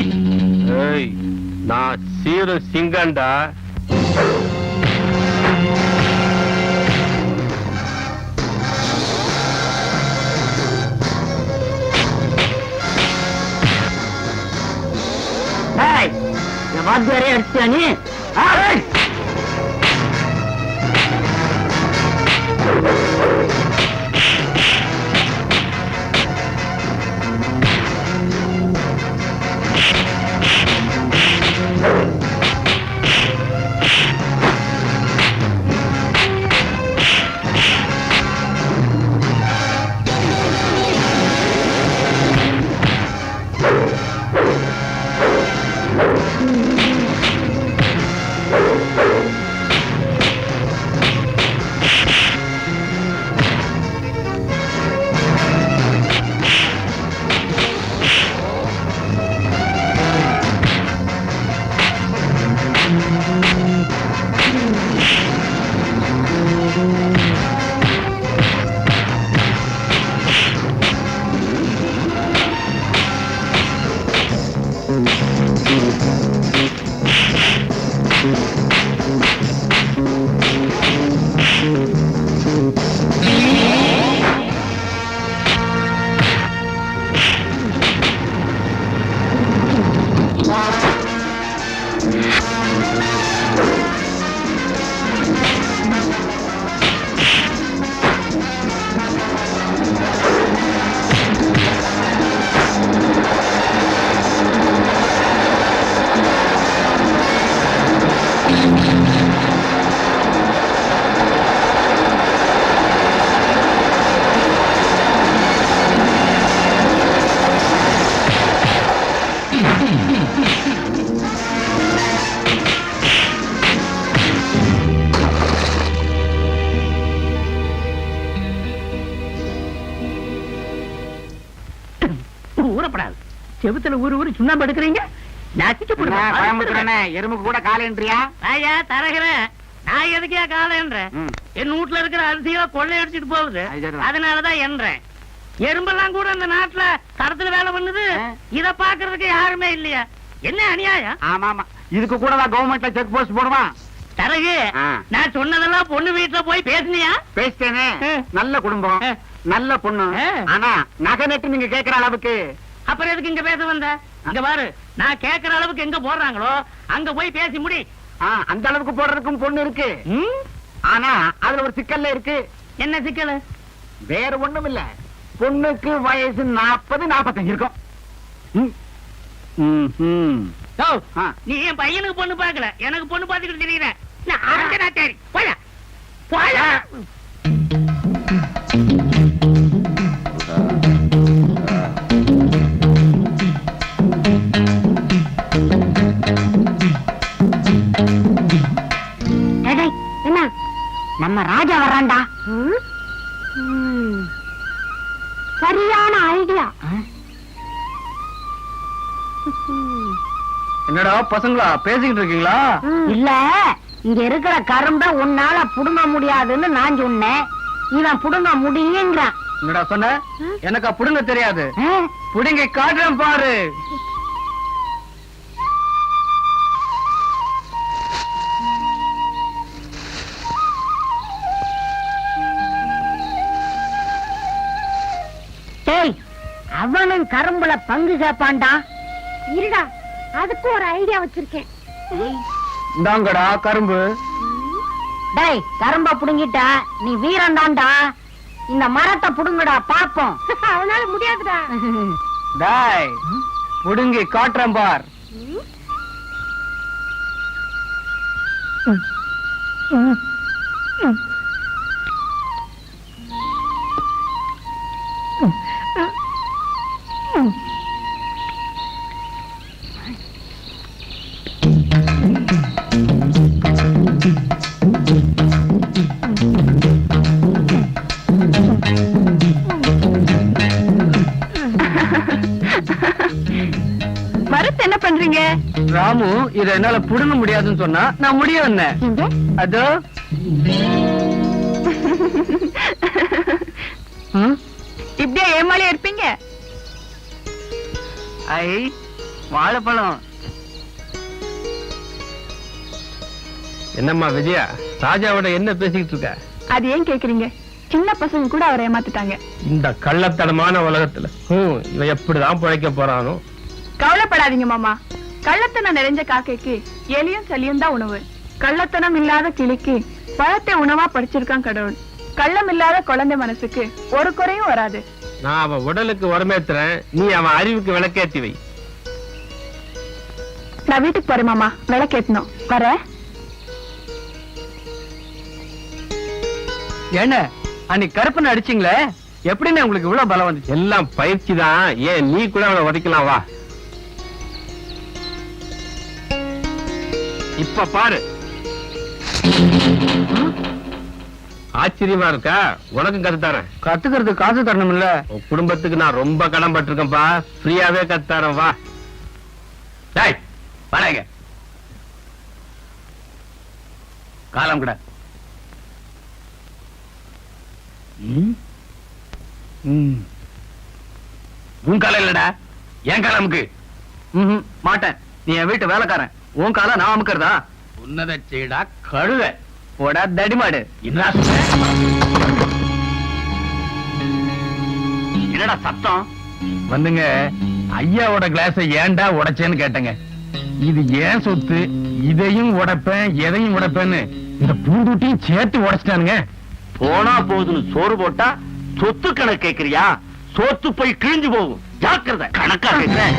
ஏய், நான் சீரும் சிங்கண்டா. என் வாத்தியாரே அடிச்சியா நீ? ஊறப்படாது. செவுத்துல ஊரு சுண்ணாம்பு எடுக்கிறீங்க. எறும்புக்கு கூட காலன்றியா? ஐயா தரகிறேன். நான் எதுக்கே காலன்றேன்? என் வீட்டுல இருக்கிற அரிசியை கொள்ளை அடிச்சிட்டு போகுது. அதனாலதான் என்றேன். எறும்பெல்லாம் கூட இந்த நாட்டுல தரத்துல வேலை பண்ணுது. இத பாக்குறதுக்கு யாருமே இல்லையா? என்ன அநியாயம்? ஆமா ஆமா, இதுக்கு கூட கவர்மெண்ட்ல செக் போஸ்ட் போடுவான். தரகு, நான் சொன்னதெல்லாம் பொண்ணு வீட்டுல போய் பேசுனியா? பேசிட்டேனே. நல்ல குடும்பம், நல்ல பொண்ணு. ஆனா நகை நட்டு நீங்க கேக்குற அளவுக்கு. அப்புறம் எதுக்கு இங்க பேச வந்த? இங்க பாரு, நான் கேக்குற அளவுக்கு எங்க போடுறாங்களோ அங்க போய் பேசி முடி. அந்த அளவுக்கு போடுறதுக்கும் பொண்ணு இருக்கு. ஆனா அதுல ஒரு சிக்கல்ல இருக்கு. என்ன சிக்கல்? வேற ஒண்ணும் இல்ல. பொண்ணுக்கு வயசு 40-45 இருக்கும். நீ என் பையனுக்கு பொண்ணு பாக்கல, எனக்கு பொண்ணு பாத்துக்கிட்டு தெரியுற. போயா போயா. என்ன? நம்ம ராஜா வர்றான்டா. என்னடா பசங்களா பேசிக்கிட்டு இருக்கீங்களா? இல்ல, இங்க இருக்கிற கரும்ப உன்னால புடுங்க முடியாதுன்னு நான் சொன்னேன். இவன் புடுங்க முடியுங்கிறான். என்னடா சொன்ன? எனக்கா புடுங்க தெரியாது. புடுங்க காட்டுறேன் பாரு. டேய், அவனும் கரும்புல பங்கு கேப்பான்டா. இருடா, அதுக்கு ஒரு ஐடியா வச்சிருக்கேன். இந்தாங்கடா கரும்பு. டேய், கரும்ப புடுங்கிட்டா நீ வீரன்தான்டா. இந்த மரத்தை புடுங்கடா பாப்போம். அவனால முடியாதுடா. டேய், புடுங்கி காட்டுறேன் பார். மரத்தை என்ன பண்றீங்க? ராமு இத என்னால புடுங்க முடியாதுன்னு சொன்னா நான் முடியும். என்ன அதோ இப்படியே ஏமாளியா இருப்பீங்க? ஐ வாழைப்பழம். என்னம்மா விஜயா, ராஜாவோட என்ன பேசிக்கிட்டு இருக்க? அது ஏன் கேக்குறீங்க? சின்ன பசங்க கூட அவரை ஏமாத்திட்டாங்க. இந்த கள்ளத்தனமான உலகத்துல இவன் எப்படிதான் பிழைக்க போறானோ. கவலைப்படாதீங்க மாமா. கள்ளத்தனம் நிறைஞ்ச காக்கைக்கு எலியும் சளியும் தான் உணவு. கள்ளத்தனம் இல்லாத கிளிக்கு பழத்தை உணவா படிச்சிருக்கான் கடவுள். கள்ளம் இல்லாத குழந்தை மனசுக்கு ஒரு குறையும் வராது. நான் அவன் உடலுக்கு வரமேத்துறேன், நீ அவன் அறிவுக்கு விளக்கேத்தி வை. நான் வீட்டுக்கு போறேன் மாமா, விளக்கேத்தணும். வர என்ன அன்னைக்கு கருப்பனை அடிச்சீங்களே, எப்படின்னு உங்களுக்கு இவ்வளவு பலம் வந்துச்சு? எல்லாம் பயிற்சி தான். ஏன் நீ கூட அவனை உதைக்கலாம் வா. இப்ப பாரு. ஆச்சரியமா இருக்கா? உனக்கும் கத்துத்தரேன். கத்துக்கிறது காசு தரணும் இல்ல? உன் குடும்பத்துக்கு நான் ரொம்ப கடன் பட்டிருக்கேன்பா. ஃப்ரீயாவே கத்துத்தரேன் வா. டேய் வாடங்க. காலம் கூட. உன் காலம் இல்லடா, என் காலமுக்கு. மாட்டேன். நீ என் வீட்டு வேலைக்காரன். உன் காலம் நான் அமுக்கிறதா? உன்னத செய்டா கழுத. போடா தடிமாடு. என்னடா சத்தம்? வந்துங்க, ஐயாவோட கிளாஸ ஏன்டா உடைச்சேன்னு கேட்டங்க. இது ஏன் சொத்து, இதையும் உடைப்பேன் எதையும் உடைப்பேன்னு இந்த பூந்தூட்டியும் சேர்த்து உடைச்சிட்டானுங்க. போனா போகுதுன்னு சோறு போட்டா சொத்து கணக்கு கேக்குறியா? சோத்து போய் கிழிஞ்சு போகும். ஜாக்கிரதை. கணக்கா கேக்குறேன்.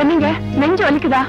என்னங்க, நெஞ்சு வலிக்குதா?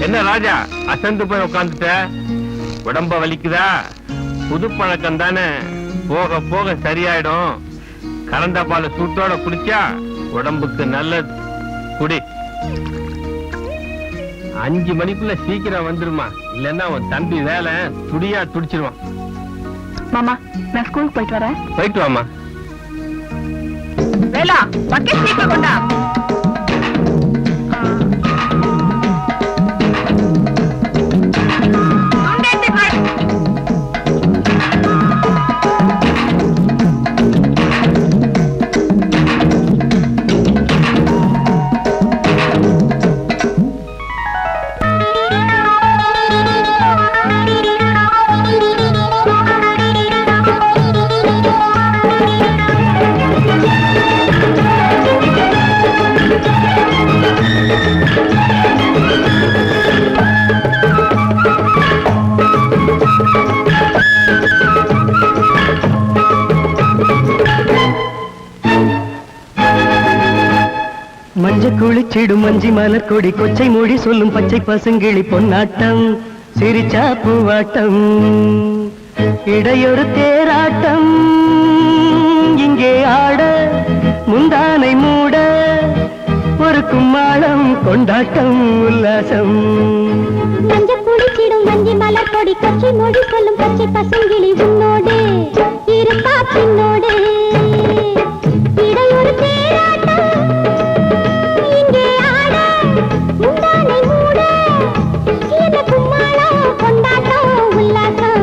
என்ன ராஜா, அசந்து போய் உட்காந்துட்ட? உடம்ப வலிக்குதா? புது பழக்கம் தானே, போக போக சரியாயிடும். கலந்த பால சூட்டோட குடிச்சா உடம்புக்கு நல்லது. குடி. 5 மணிக்குள்ள சீக்கிரம் வந்துருமா, இல்லன்னா உன் தம்பி வேலை துடியா துடிச்சிருவான். மாமா, நான் ஸ்கூலுக்கு போயிட்டு வரேன். போயிட்டு வாமா. வேலா, பக்கெட் சீக்கிரம் கொண்டா. சுண்டேத்தி குளிச்சிடும் மஞ்சி மலர் கொடி கொச்சை மொழி சொல்லும் பச்சை பசுங்கிளி பொன்னாட்டம் சிரிச்சா பூவாட்டம் இடையொரு தேராட்டம் இங்கே ஆட முந்தானை மூட ஒரு கும்மாளம் கொண்டாட்டம் உல்லாசம் மஞ்ச குளிச்சிடும் மஞ்சி மலர் கொடி கொச்சை மொழி சொல்லும் பச்சை பசுங்கிளி உன்னோடு இருப்பா பின்னோடு இடையொரு தேராட்டம் இங்கே ஆட முந்தானை மூட இந்த கும்மாளம் கொண்டாட்டம் உல்லாசம்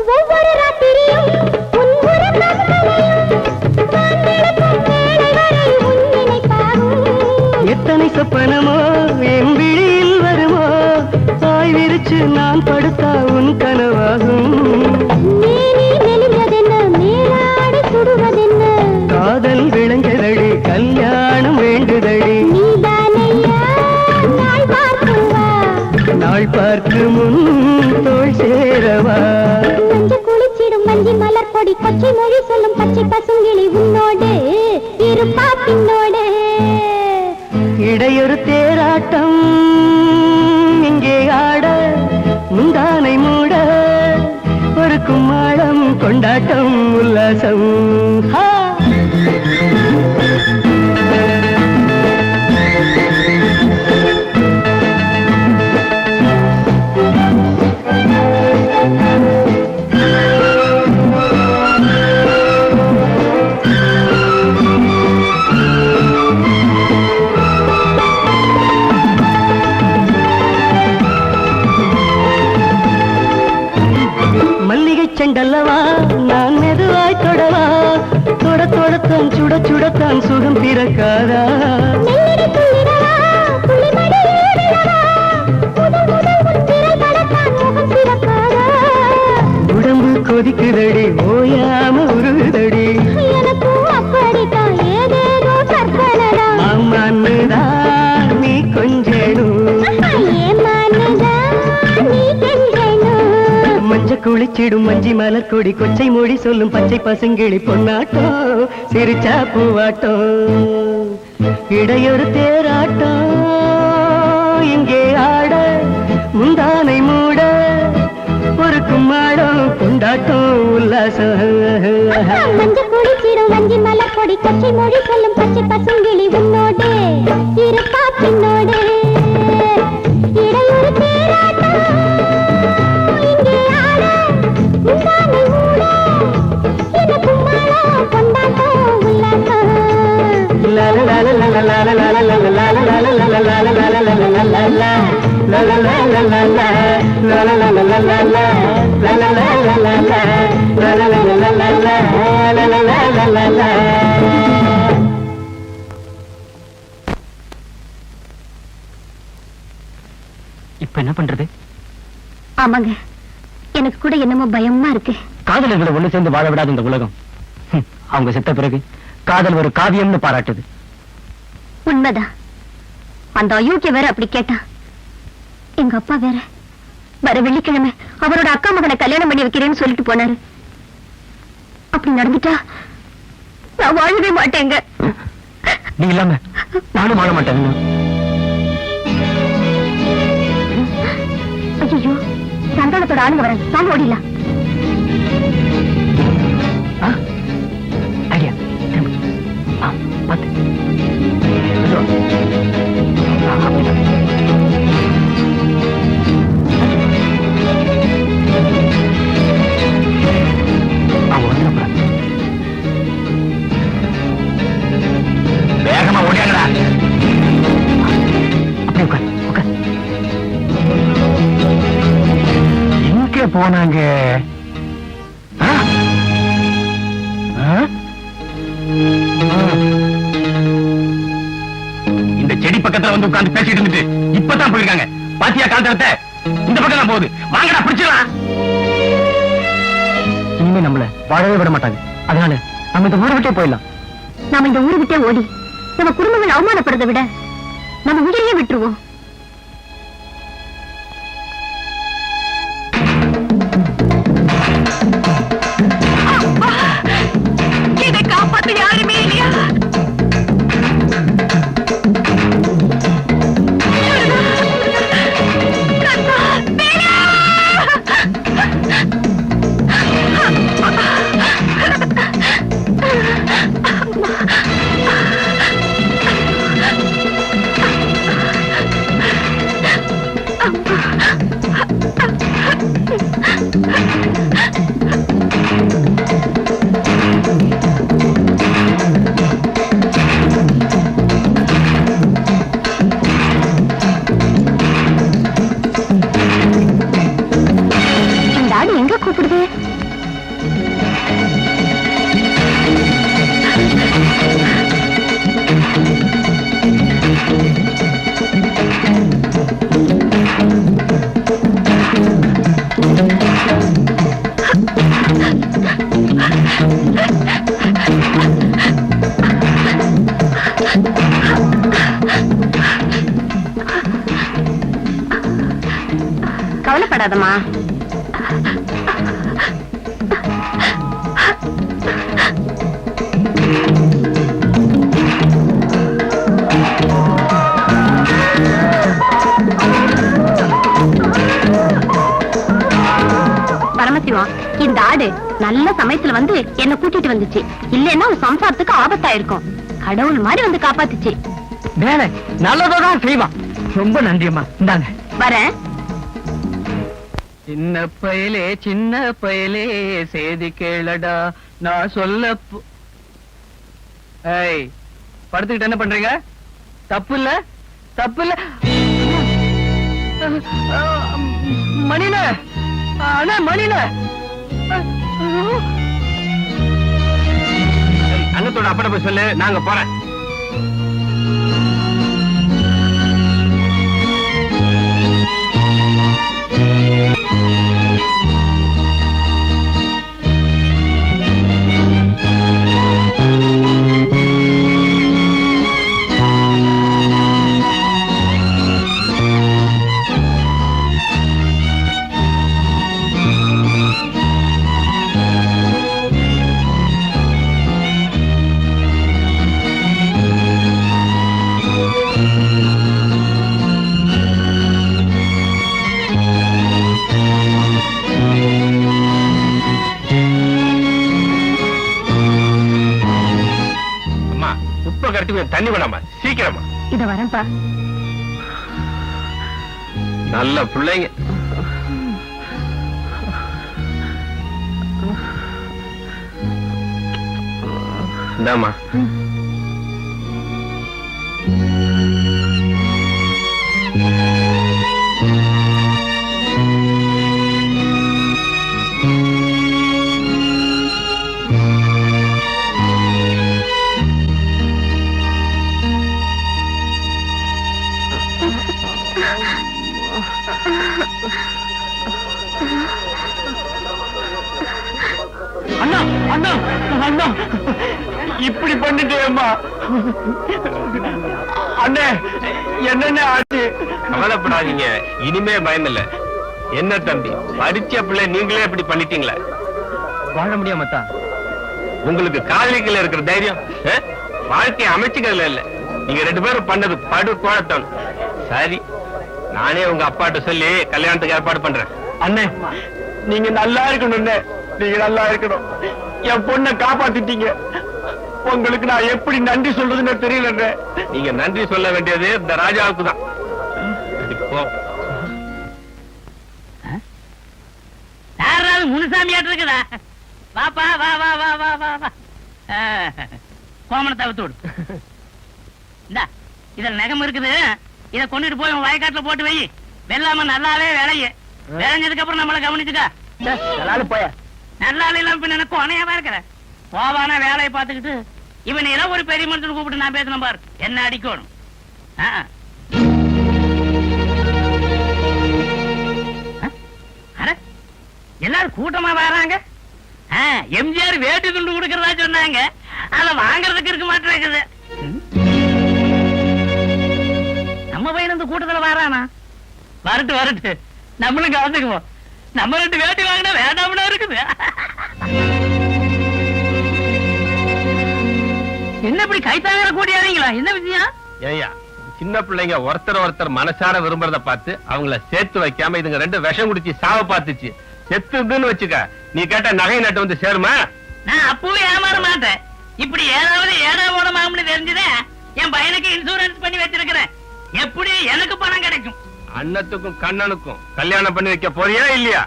ஒவ்வொரு ராத்திரியும் உன் உறக்கம் எத்தனை சொப்பனமோ என் விழியில் வருமோ தாய் விரிச்சு நான் படுத்தா உன் கனவாகும் காதல் விளைஞ்சதடி கல்யாணம் வேண்டுதடி நாள் பார்க்கு முன் தோள் சேரவா குளிச்சிடும் மஞ்சி மலர் பொடி கொச்சை மொழி சொல்லும் பச்சை பசுங்கிளி உன்னோடு இருப்பா பின்னோடு இடையொரு தேராட்டம் இங்கே ஆட முந்தானை மூட ஒரு கும்மாளம் கொண்டாட்டம் உல்லாசம் ஹா! மல்லிகை செண்டல்லவா நான் மெதுவாய் தொடவா தொட தொடத்தான் சுட சுடத்தான் சுகம் பிறக்காதா உடம்பு கொதிக்குதடி ஓயாம உருகுதடி மாமான்னுதான் நீ கொஞ்சேடும் மஞ்ச குளிச்சிடும் மஞ்சி மலர் கொடி கொச்சை மொழி சொல்லும் பச்சை பசுங்கிளி பொன்னாட்டம் சிரிச்சா பூவாட்டம் இடையொரு தேராட்டம் இங்கே ஆட முந்தானை மூட ஒரு கும்மாடம் கொண்டாட்டம் உல்லாசம் மஞ்ச குளிச்சிடும் மஞ்சி மலர் பொடி கொச்சை மொழி சொல்லும் பச்சை பசுங்கிளி உன்னோடு இருப்பா பின்னோடு இடையொரு தேராட்டம் இங்கே ஆட முந்தானை மூட இந்த கும்மாளம் கொண்டாட்டம் உல்லாசம் இப்ப என்ன பண்றது? ஆமாங்க, எனக்கு கூட என்னமோ பயமா இருக்கு. காதலர்களை ஒண்ணு சேர்ந்து வாழ விடாது இந்த உலகம். அவங்க செத்த பிறகு காதல் ஒரு காவியம்னு பாராட்டுது. உண்மைதான். அந்த அயோக்கிய வேற அப்படி கேட்டா. எங்க அப்பா வேற வர வெள்ளிக்கிழமை அவரோட அக்கா மகனை கல்யாணம் பண்ணி வைக்கிறேன்னு சொல்லிட்டு போனாரு. அப்படி நடந்துட்டா நான் வாழவே மாட்டேங்க. நீ இல்லாம நானும் வாழ மாட்டேன். ஐயோ, சந்தானத்தோட ஆளுங்க வரேன், வாங்க ஓடிடலாம். ஐடியா பார்த்து வேகமா ஓடியாங்கடா. அப்படியே உட்கார் உட்கார். எங்க போனாங்க? இந்த செடி பக்கத்துல வந்து உட்கார்ந்து பேசிட்டு இருந்துட்டு இப்பதான் போயிருக்காங்க. பாத்தியா கால் தரத்தை? இந்த பக்கம் தான் போகுது. வாங்கடா பிடிச்சிடலாம். இனிமே நம்மள வாழவே விட மாட்டாங்க. அதனால நம்ம இந்த ஊரை விட்டே போயிடலாம். நாம இந்த ஊரை விட்டே ஓடி நம்ம குடும்பங்கள் அவமானப்படுறதை விட நம்ம உயிரையே விட்டுருவோம். இதை காப்பாத்த யாருமே இல்லையா? கூப்பிடுது. கவலைப்படாதம்மா. பரமசிவம், இந்த ஆடு நல்ல சமயத்துல வந்து என்ன கூட்டிட்டு வந்துச்சு. இல்லன்னா உன் சம்சாரத்துக்கு ஆபத்தாயிருக்கும். கடவுள் மாதிரி வந்து காப்பாத்துச்சு. நல்லதான் செய்வான். ரொம்ப நன்றியம்மா. இந்தாங்க வரேன். சின்ன பயலே செய்தி கேளடா நான் சொல்ல. ஏய், படுத்துக்கிட்டு என்ன பண்றீங்க? தப்பு இல்ல, தப்பு இல்ல. மணில அண்ணா, மணில அண்ணத்தோட அப்பட போய் சொல்லு, நாங்க போறேன். தண்ணி வேணாமா, சீக்கிரமா. இத வரேன்ப்பா. நல்ல பிள்ளைங்க. இந்தாமா. அண்ணா, அண்ணா, அண்ணா, இப்படி பண்ணிட்டேம்மா. அண்ணே, என்னென்ன ஆச்சு? கவலைப்படாதீங்க, இனிமே பயம் இல்ல. என்ன தம்பி, படிச்ச பிள்ளை நீங்களே இப்படி பண்ணிட்டீங்களே. வாழ முடியாமத்தா? உங்களுக்கு காதலிக்கல இருக்கிற தைரியம் வாழ்க்கையை அமைச்சுக்கல இல்ல. நீங்க 2 பேரும் பண்ணது படு கோழத்தான். சரி, நானே உங்க அப்பாட்ட சொல்லி கல்யாணத்துக்கு ஏற்பாடு பண்றேன். அண்ணே, நீங்க நல்லா இருக்கணும். நீங்க நல்லா இருக்கணும். என் பொண்ணை காப்பாத்திட்டீங்க. உங்களுக்கு நான் எப்படி நன்றி சொல்றதுன்னு தெரியல. நீங்க நன்றி சொல்ல வேண்டியது இந்த ராஜாவுக்கு தான். முனுசாமியாட்டு இருக்குதா? வாப்பா, வா வா வா வா வா வா. கோமணத்தை அவுத்து விடு. இந்தா, இதுல நகம் இருக்குது. இத கொண்டுட்டு போய் உன் வயக்காட்டுல போட்டு வை. வெள்ளாம நல்லாவே விளைய. விளைஞ்சதுக்கு அப்புறம் நம்மள கவனிச்சுக்கா. போய நல்லா இல்லாம பின்ன எனக்கு உனையாவா இருக்கிற. போவானா வேலையை பார்த்துக்கிட்டு இவன் ஏதோ ஒரு பெரிய மனுஷன் கூப்பிட்டு நான் பேசணும் பாரு. என்ன அடிக்கணும். எல்லாரும் கூட்டமா வராங்க. எம்ஜிஆர் வேட்டி துண்டு கொடுக்கறதா சொன்னாங்க. அத வாங்குறதுக்கு இருக்க மாட்டேங்குது. நம்ம பையன் இந்த கூட்டத்துல வரானா? வரட்டு வரட்டு, நம்மளும் கலந்துக்குவோம். நம்ம 2 வேட்டி வாங்கினா வேண்டாம்னா இருக்குது. என்ன இப்படி கைத்தாங்க கூடியாதீங்களா? என்ன விஷயம்? ஏய்யா, சின்ன பிள்ளைங்க ஒருத்தர் மனசார விரும்புறத பார்த்து அவங்கள சேர்த்து வைக்காம இதுங்க 2 விஷம் குடிச்சு சாவ பார்த்துச்சு. செத்துதுன்னு வச்சுக்க, நீ கேட்ட நகை நட்டு வந்து சேருமா? நான் அப்பவே ஏமாற மாட்டேன். இப்படி ஏதாவது ஏடா ஓடமாம்னு தெரிஞ்சுதே என் பையனுக்கு இன்சூரன்ஸ் பண்ணி வச்சிருக்கிறேன். எப்படி எனக்கு பணம் கிடைக்கும்? அண்ணத்துக்கும் கண்ணனுக்கும் கல்யாணம் பண்ணி வைக்க போறியா இல்லையா?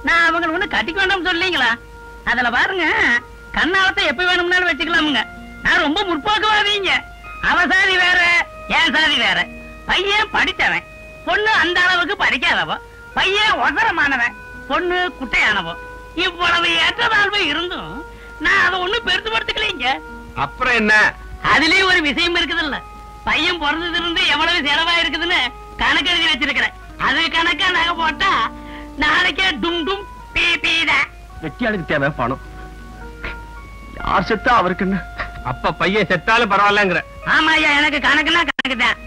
நான் அவங்க ஒண்ணு கட்டிக்க வேண்டாம் சொல்லீங்களா? அதுல பாருங்க, கண்ணாலத்தை எப்ப வேணும்னாலும் வச்சுக்கலாமுங்க. நான் ரொம்ப முற்போக்குவாதீங்க. அவ சாதி வேற, என் சாதி வேற. பையன் படித்தவன், பொண்ணு அந்த அளவுக்கு படிக்காதவோ. பையன் ஒசரமானவன், பொண்ணு குட்டையானவோ. இவ்வளவு ஏற்றதாழ்வு இருந்தும் நான் அதை ஒண்ணு பெருசுபடுத்திக்கலீங்க. அப்புறம் என்ன? அதுலயும் ஒரு விஷயம் இருக்குதுல்ல. பையன் பிறந்ததுல இருந்து எவ்வளவு செலவா இருக்குதுன்னு கணக்கு எழுதி வச்சிருக்கிறேன். அது கணக்கா நகை போட்டா நாளைக்கே டும் டும் பீ பீதா. வெட்டியாளுக்கு தேவை பணம். யார் செத்தா அவருக்கு என்ன? அப்ப பையன் செத்தாலும் பரவாயில்லங்கிற. ஆமா ஐயா, எனக்கு கணக்குன்னா கணக்கு தான்.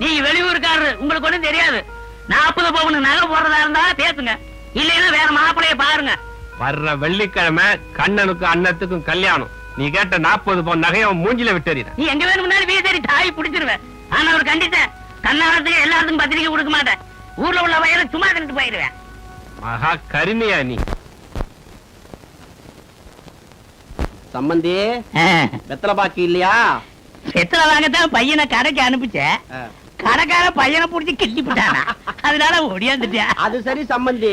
நீங்க வெளியூருக்காரரு, உங்களுக்கு ஒண்ணும் தெரியாது. 40 பவுன் நகை போடுறதா இருந்தா பேசுங்க, இல்லைன்னா வேற மாப்பிளைய பாருங்க. வர்ற வெள்ளிக்கிழமை கண்ணனுக்கும் அண்ணத்துக்கும் கல்யாணம். நீ கேட்ட 40 பவுன் நகையை மூஞ்சில விட்டுறீங்க. நீ எங்க வேணும்னாலும் வீசேறி தாய் பிடிச்சிருவேன். ஆனா ஒரு கண்டிஷன், கண்ணாரத்துக்கு எல்லாத்துக்கும் பத்திரிக்கை கொடுக்க மாட்டேன். ஊர்ல உள்ள வயலை சும்மா தின்னுட்டு போயிருவேன். மகா கருமையா நீ. சம்பந்தி வெத்தலை பாக்கி இல்லையா? வெத்தலை வாங்கத்தான் பையனை கடைக்கு அனுப்பிச்சேன். கடைக்கார பையனை புடிச்சு கிள்ளி போட்டானா, அதனால ஓடியாந்துட்டேன். அது சரி சம்பந்தி,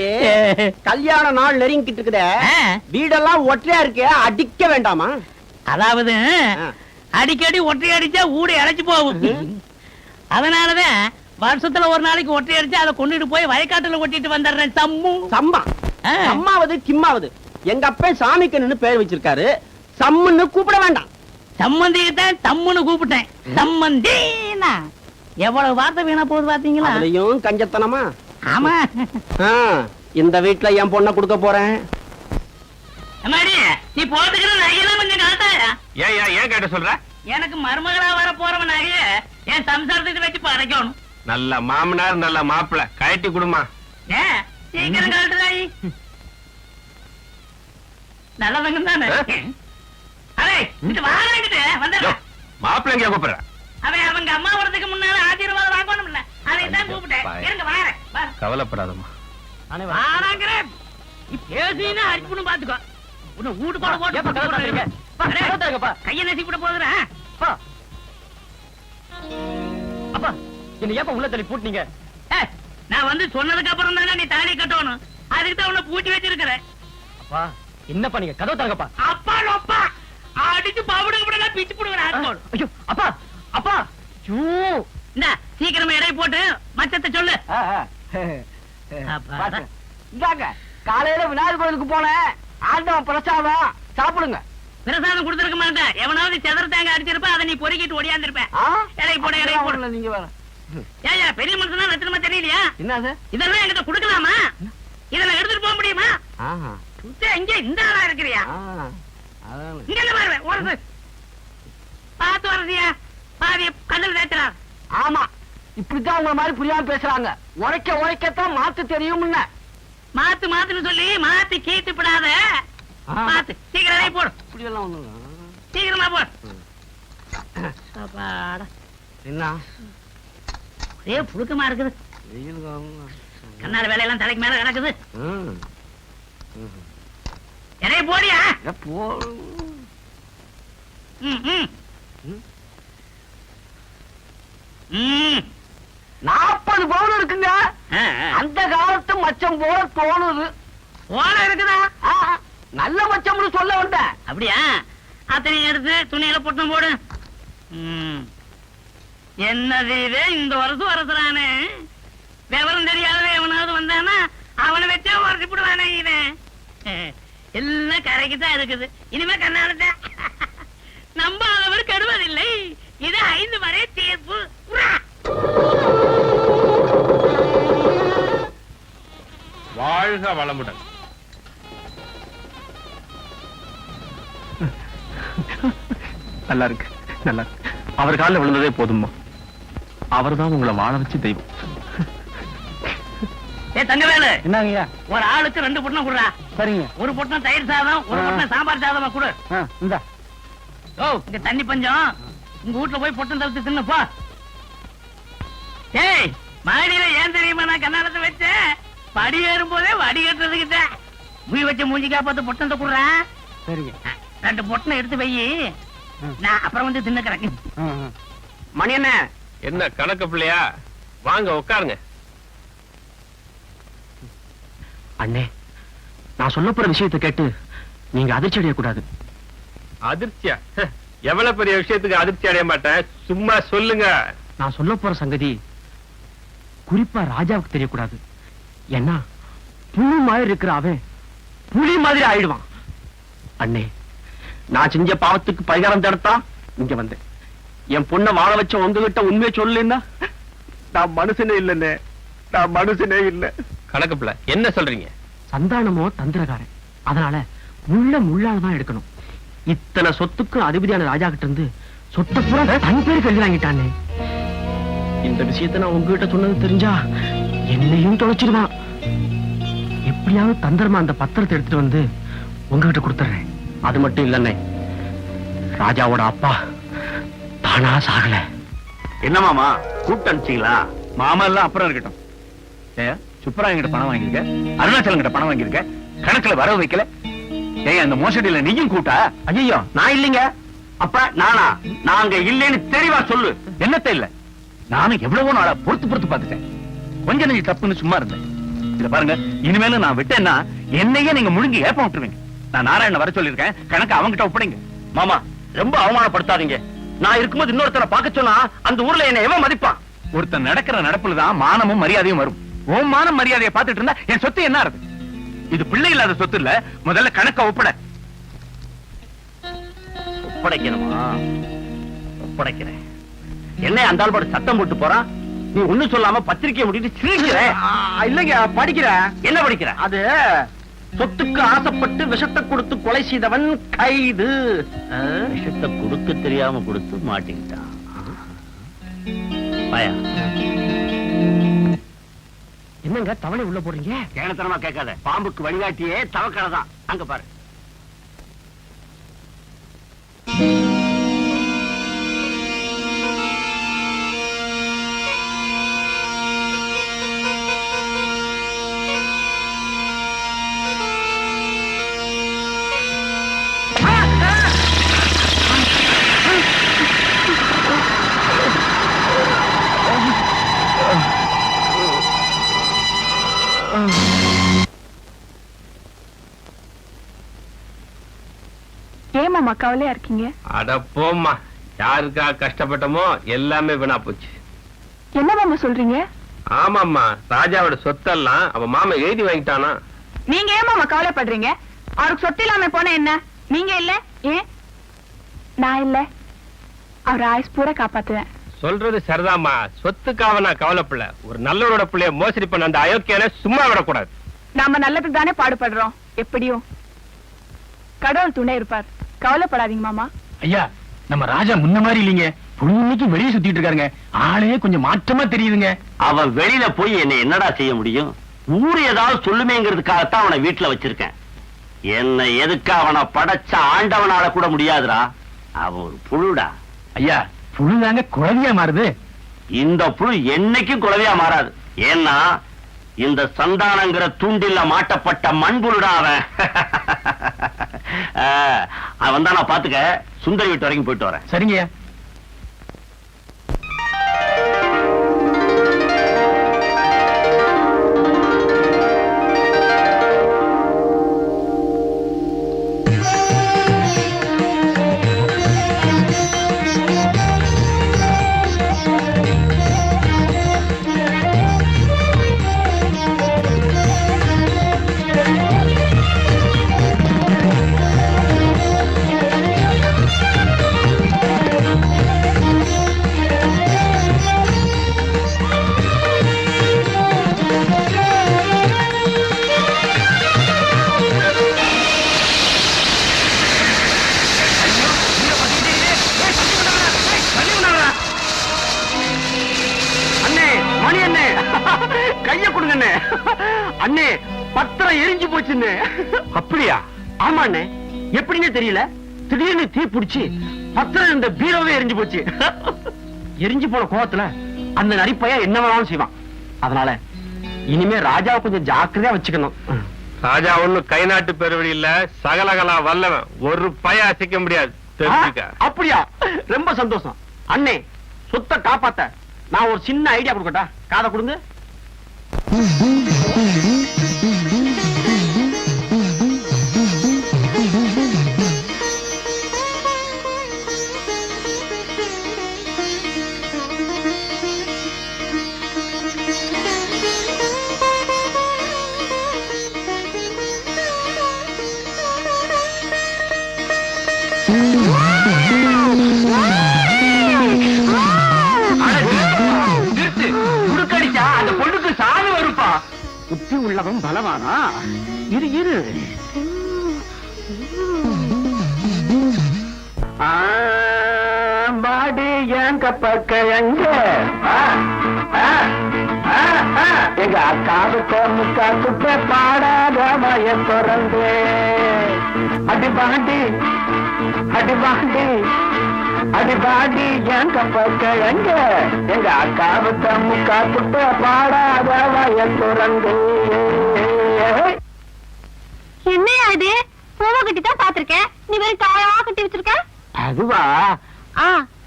கல்யாண நாள் நெருங்கிட்டு இருக்குதே, வீடெல்லாம் ஒற்றையா இருக்கே, அடிக்க வேண்டாமா? அதாவது அடிக்கடி ஒற்றை அடிச்சா ஊடு இழைச்சு போகும். அதனாலதான் வருஷத்துல ஒரு நாளைக்கு ஒற்றை அடிச்சு அதை கொண்டுட்டு போய் வயக்காட்டுல ஒட்டிட்டு வந்துடுறேன். சம்மு சம்மா சம்மாவது கிம்மாவது, எங்க அப்பா சாமிக்கண்ணு பேர் வச்சிருக்காரு. சம்முன்னு கூப்பிட வேண்டாம். சம்மந்திக்குத்தான் தம்முன்னு கூப்பிட்டேன். சம்மந்தினா எவ்வளவு வார்த்தை வீணா போகுது பாத்தீங்களா? அதுலயும் கஞ்சத்தனமா. ஆமா, இந்த வீட்டுல என் பொண்ணை கொடுக்க போறேன். அம்மாடி, நீ போட்டுக்கிற நகையெல்லாம் கொஞ்சம் காட்டாயா? ஏன் கேட்ட சொல்ற? எனக்கு மருமகளா வர போறவன் நகைய என் சம்சாரத்துக்கு வச்சு பறைக்கணும். நல்ல மாமனார் நல்ல மாப்பிள்ள, கழட்டி கொடுமா. ஏன் சீக்கிரம் காட்டுதாயி? நல்லவங்க தானே. அரே, இது வாங்கிட்டு வந்துடுற. மாப்பிள்ளைங்க கூப்பிடுற. அவன் அவங்க அம்மா வரதுக்கு முன்னால ஆசீர்வாதம் வாங்கணும்ல, அதை தான் கூப்பிட்டேன். இருங்க வாரேன். கவலைப்படாதம்மா. வாராங்கிறேன். பேசினா அடிப்புன்னு பாத்துக்கோ. உன்னை வீட்டு கூட போட்டு கையை நசிப்பிட போதுறேன். அப்பா, என்ன ஏப்பா உள்ள தள்ளி பூட்டினீங்க? நான் வந்து சொன்னதுக்கு அப்புறம் தானே நீ தாலி கட்டணும். அதுக்கு தான் உன்னை பூட்டி வச்சிருக்கிறேன். அப்பா, என்னப்பா நீங்க கதவு தரங்கப்பா. அப்பா லோப்பா அடிச்சு பவுடுங்க பிச்சு போடுவேன். ஐயோ அப்பா, அப்பா, இந்த சீக்கிரமா எடை போட்டு மச்சத்தை சொல்லு. இந்தாங்க, காலையில விநாயகர் கோயிலுக்கு போனேன். ஆண்டவன் பிரசாதம் சாப்பிடுங்க. பிரசாதம் கொடுத்திருக்க மாட்டேன். எவனாவது செதற தேங்க அடிச்சிருப்ப, அதை நீ பொறுக்கிட்டு ஒடியாந்திருப்பேன். எடை போட எடை போட. நீங்க வேற ஏயா பெரிய மனுஷனா லட்சணமா தெரியலையா? என்னது இதெல்லாம் என்கிட்ட கொடுக்கலாமா? இதெல்லாம் எடுத்துட்டு போக முடியுமா? இங்க இந்த ஆளா இருக்கிறியா? இங்க என்ன பாருவேன் ஒரு பார்த்து வரதியா? பாதி கண்ணில் தேய்ச்சா. ஆமா, இப்படித்தான் உங்க மாதிரி புரியாம பேசுறாங்க. உரைக்க உரைக்கத்தான் மாத்து தெரியும். மாத்து மாத்துன்னு சொல்லி மாத்தி கீத்து விடாத. மாத்து சீக்கிரம் போடு. இப்படி எல்லாம் சீக்கிரமா போடு. என்ன ஒரே புழுக்கமா இருக்குது. கண்ணாடி வேலையெல்லாம் தலைக்கு மேல கிடக்குது. எடைய போடியா? 40 பவுன் இருக்குங்க. அந்த காலத்து மச்சம் போல தோணுது. ஓல இருக்குதா? நல்ல மச்சம்னு சொல்ல வந்தேன். அப்படியா? அத்தனை எடுத்து துணியில பொட்டம் போடு. என்னது இது இந்த வருஷம் வரசுறானே? விவரம் தெரியாத எவனாவது வந்தானா அவனை வச்சா உரசிப்பிடுவானே. இவன் எல்லாம் கரைக்குதான் இருக்குது. இனிமே கண்ணாலத்த நம்ப அளவர் கெடுவதில்லை. இது 5 வரை தீர்ப்பு. வாழ்க வளமுடன். நல்லா இருக்கு, நல்லா இருக்கு. அவர் காலில் விழுந்ததே போதும்மா. அவர்தான் உங்களை வாழ வச்சு தெய்வம். ஏ தங்கவேலு, என்னங்கய்யா? ஒரு ஆளுக்கு 2 பொட்டணம் குடுறா. சரிங்க. ஒரு பொட்டணம் தயிர் சாதம், ஒரு பொட்டணம் சாம்பார் சாதமா குடு. இந்தா. ஓ, இங்க தண்ணி பஞ்சம். உங்க வீட்டுல போய் பொட்டம் தவிர்த்து தின்னு போ. ஏய், மாடியில ஏன் தெரியுமா நான் கண்ணாலத்தை வச்சேன்? படி ஏறும் போதே வடி கட்டுறதுக்கிட்ட மூய் வச்ச மூஞ்சி காப்பாத்து பொட்டத்தை குடுறேன். சரிங்க. 2 பொட்டணம் எடுத்து வை, நான் அப்புறம் வந்து தின்னுக்கிறேன். மணி என்ன? என்ன கணக்கு பிள்ளையா? வாங்க உட்காருங்க. அண்ணே, நான் சொல்ல போற விஷயத்தை கேட்டு நீங்க அதிர்ச்சி அடையக்கூடாது. அதிர்ச்சியா? எவ்வளவு பெரிய விஷயத்துக்கு அதிர்ச்சி அடைய மாட்டேன். சும்மா சொல்லுங்க. நான் சொல்ல போற சங்கதி குறிப்பா ராஜாவுக்கு தெரியக்கூடாது. ஏன்னா புழு மாதிரி இருக்கிற அவன் புலி மாதிரி ஆயிடுவான். அண்ணே, நான் செஞ்ச பாவத்துக்கு பரிகாரம் தேடத்தான் இங்க வந்தேன். என் பொண்ணை வாழ வச்ச உங்ககிட்ட உண்மையை சொல்லுன்னா நான் மனுஷனே இல்லைன்னே, நான் மனுஷனே இல்லை. கணக்கு பிள்ளை என்ன சொல்றீங்க? சந்தானமோ தந்திரக்காரன், அதனால முள்ளாதான் எடுக்கணும். இத்தனை சொத்துக்கும் அதிபதியான ராஜா கிட்ட இருந்து சொத்தை பூரா தன் பேருக்கு எழுதி வாங்கிட்டானே. இந்த விஷயத்தை நான் உங்ககிட்ட சொன்னது தெரிஞ்சா என்னையும் தொலைச்சிருவான். எப்படியாவது தந்திரமா அந்த பத்திரத்தை எடுத்துட்டு வந்து உங்ககிட்ட கொடுத்துறேன். அது மட்டும் இல்லன்னே, ராஜாவோட அப்பா தானா சாகல. என்ன மாமா, கூப்பிட்டு அனுப்பிச்சீங்களா? மாமா எல்லாம் அப்புறம் இருக்கட்டும். ஏயா, சுப்பராயன் கிட்ட பணம் வாங்கியிருக்க, அருணாச்சலம் கிட்ட பணம் வாங்கியிருக்க, கணக்குல வரவு வைக்கல. ஏன் அந்த மோசடியில நீயும் கூட்டா? ஐயோ, நான் இல்லைங்க. அப்ப நானா? நாங்க இல்லைன்னு தெளிவா சொல்லு. என்னத்த இல்ல, நானும் எவ்வளவோ நாளா பொறுத்து பார்த்துட்டேன். கொஞ்சம் நீங்க தப்புன்னு சும்மா இருந்தேன். இத பாருங்க, இனிமேலும் நான் விட்டேன்னா என்னையே நீங்க முழுங்கி ஏப்ப விட்டுருவீங்க. நான் நாராயண வர சொல்லியிருக்கேன், கணக்கு அவங்கிட்ட ஒப்படைங்க. மாமா, ரொம்ப அவமானப்படுத்தாதீங்க. நான் இருக்கும்போது இன்னொருத்தரை பார்க்க சொன்னா அந்த ஊர்ல என்ன எவன் மதிப்பான்? ஒருத்தன் நடக்கிற நடப்புலதான் மானமும் மரியாதையும் வரும். ஓம் மானம் மரியாதையை பார்த்துட்டு இருந்தா என் சொத்து என்ன ஆகுது? இது பிள்ளை இல்லாத சொத்து இல்ல. முதல்ல கணக்க ஒப்படைக்கணுமா? ஒப்படைக்கிறேன். என்ன அந்த ஆள் பாட்டு சத்தம் போட்டு போறான்? நீ ஒண்ணும் சொல்லாம பத்திரிக்கையை முடிட்டு சிரிக்கிற. இல்லைங்க, படிக்கிற. என்ன படிக்கிற? அது சொத்துக்கு ஆசைப்பட்டு விஷத்தை கொடுத்து கொலை செய்தவன் கைது. விஷத்தை கொடுக்க தெரியாம கொடுத்து மாட்டிக்கிட்டான். என்னங்க தவளை உள்ள போறீங்க? கேனத்தனமா கேட்காத. பாம்புக்கு வழிகாட்டியே தவக்கலை தான். அங்க பாரு. ஏமாமா கவலையா இருக்கீங்க? அட போம்மா, யாருக்கா கஷ்டப்பட்டமோ எல்லாமே வீணா போச்சு. என்ன மாமா சொல்றீங்க? ஆமாம்மா, ராஜாவோட சொத்தெல்லாம் அவன் மாமா எழுதி வாங்கிட்டானா. நீங்க ஏமாமா கவலைப்படுறீங்க? அவருக்கு சொத்து இல்லாம போன என்ன? நீங்க இல்ல, ஏன் நான் இல்ல, அவர் ஆயுஸ் பூரா காப்பாத்துவேன். சொல்றது சரிதாம்மா. சொத்துக்காக நான் கவலைப்படல. ஒரு நல்லவரோட பிள்ளைய மோசடி பண்ண அந்த அயோக்கியனை சும்மா விடக்கூடாது. நாம நல்லதுக்கு தானே பாடுபடுறோம். எப்படியும் கடவுள் துணை இருப்பார். கவலைப்படாதீங்க மாமா. ஐயா, நம்ம ராஜா முன்ன மாதிரி இல்லீங்க. பொழுதுக்கு வெளியே சுத்திட்டு இருக்காருங்க. ஆளே கொஞ்சம் மாற்றமா தெரியுதுங்க. அவன் வெளியில போய் என்ன என்னடா செய்ய முடியும்? ஊரு ஏதாவது சொல்லுமேங்கிறதுக்காகத்தான் அவனை வீட்டுல வச்சிருக்கேன். என்ன எதுக்கு அவனை படைச்ச ஆண்டவனால கூட முடியாதுடா. அவன் ஒரு புழுடா. ஐயா, புழுதாங்க குழந்தையா மாறுது. இந்த புழு என்னைக்கும் குழவையா மாறாது. ஏன்னா இந்த சந்தானங்கிற தூண்டில்ல மாட்டப்பட்ட மண்புழுடா அவன். அவன் தான் நான் பாத்துக்க. சுந்தரி வீட்டு வரைக்கும் போயிட்டு வரேன். சரிங்கய்யா. கைய கொடுங்கண்ணே. அண்ணே பத்திரம் எரிஞ்சு போச்சுன்னு. அப்படியா? ஆமா அண்ணே. எப்படின்னு தெரியல, திடீர்னு தீ பிடிச்சு பத்திரம் இந்த பீரோவே எரிஞ்சு போச்சு. எரிஞ்சு போன கோவத்துல அந்த நரிப்பையா என்ன வேணாலும் செய்வான். அதனால இனிமே ராஜாவை கொஞ்சம் ஜாக்கிரதையா வச்சுக்கணும். ராஜா ஒண்ணு கை நாட்டு பெருவழி இல்ல, சகலகலா வல்லவன். ஒரு பய அசைக்க முடியாது. தெரிஞ்சுக்க. அப்படியா? ரொம்ப சந்தோஷம் அண்ணே. சொத்தை காப்பாத்த நான் ஒரு சின்ன ஐடியா கொடுக்கட்டா? காதை கொடுங்க. குடுக்கடிச்சா அந்த பொண்ணுக்கு சாவு வருப்பா. புத்தி உள்ளவன் பலவானா? இரு இரு. பாடி என் கப்பக்கிழங்க எங்க அக்காவுக்கு முக்கா குட்ட பாடாத மய திறந்து அடி பாண்டி அடி பாண்டி அடி பாண்டி என் கப்பக்கிழங்க எங்க அக்காவுக்கு முக்கா குட்ட பாடாத மய திறந்து. என்னையா இது? பூவை கட்டி தான் பாத்திருக்கேன், நீ வெறும் காயா கட்டி வச்சிருக்க. அதுவா?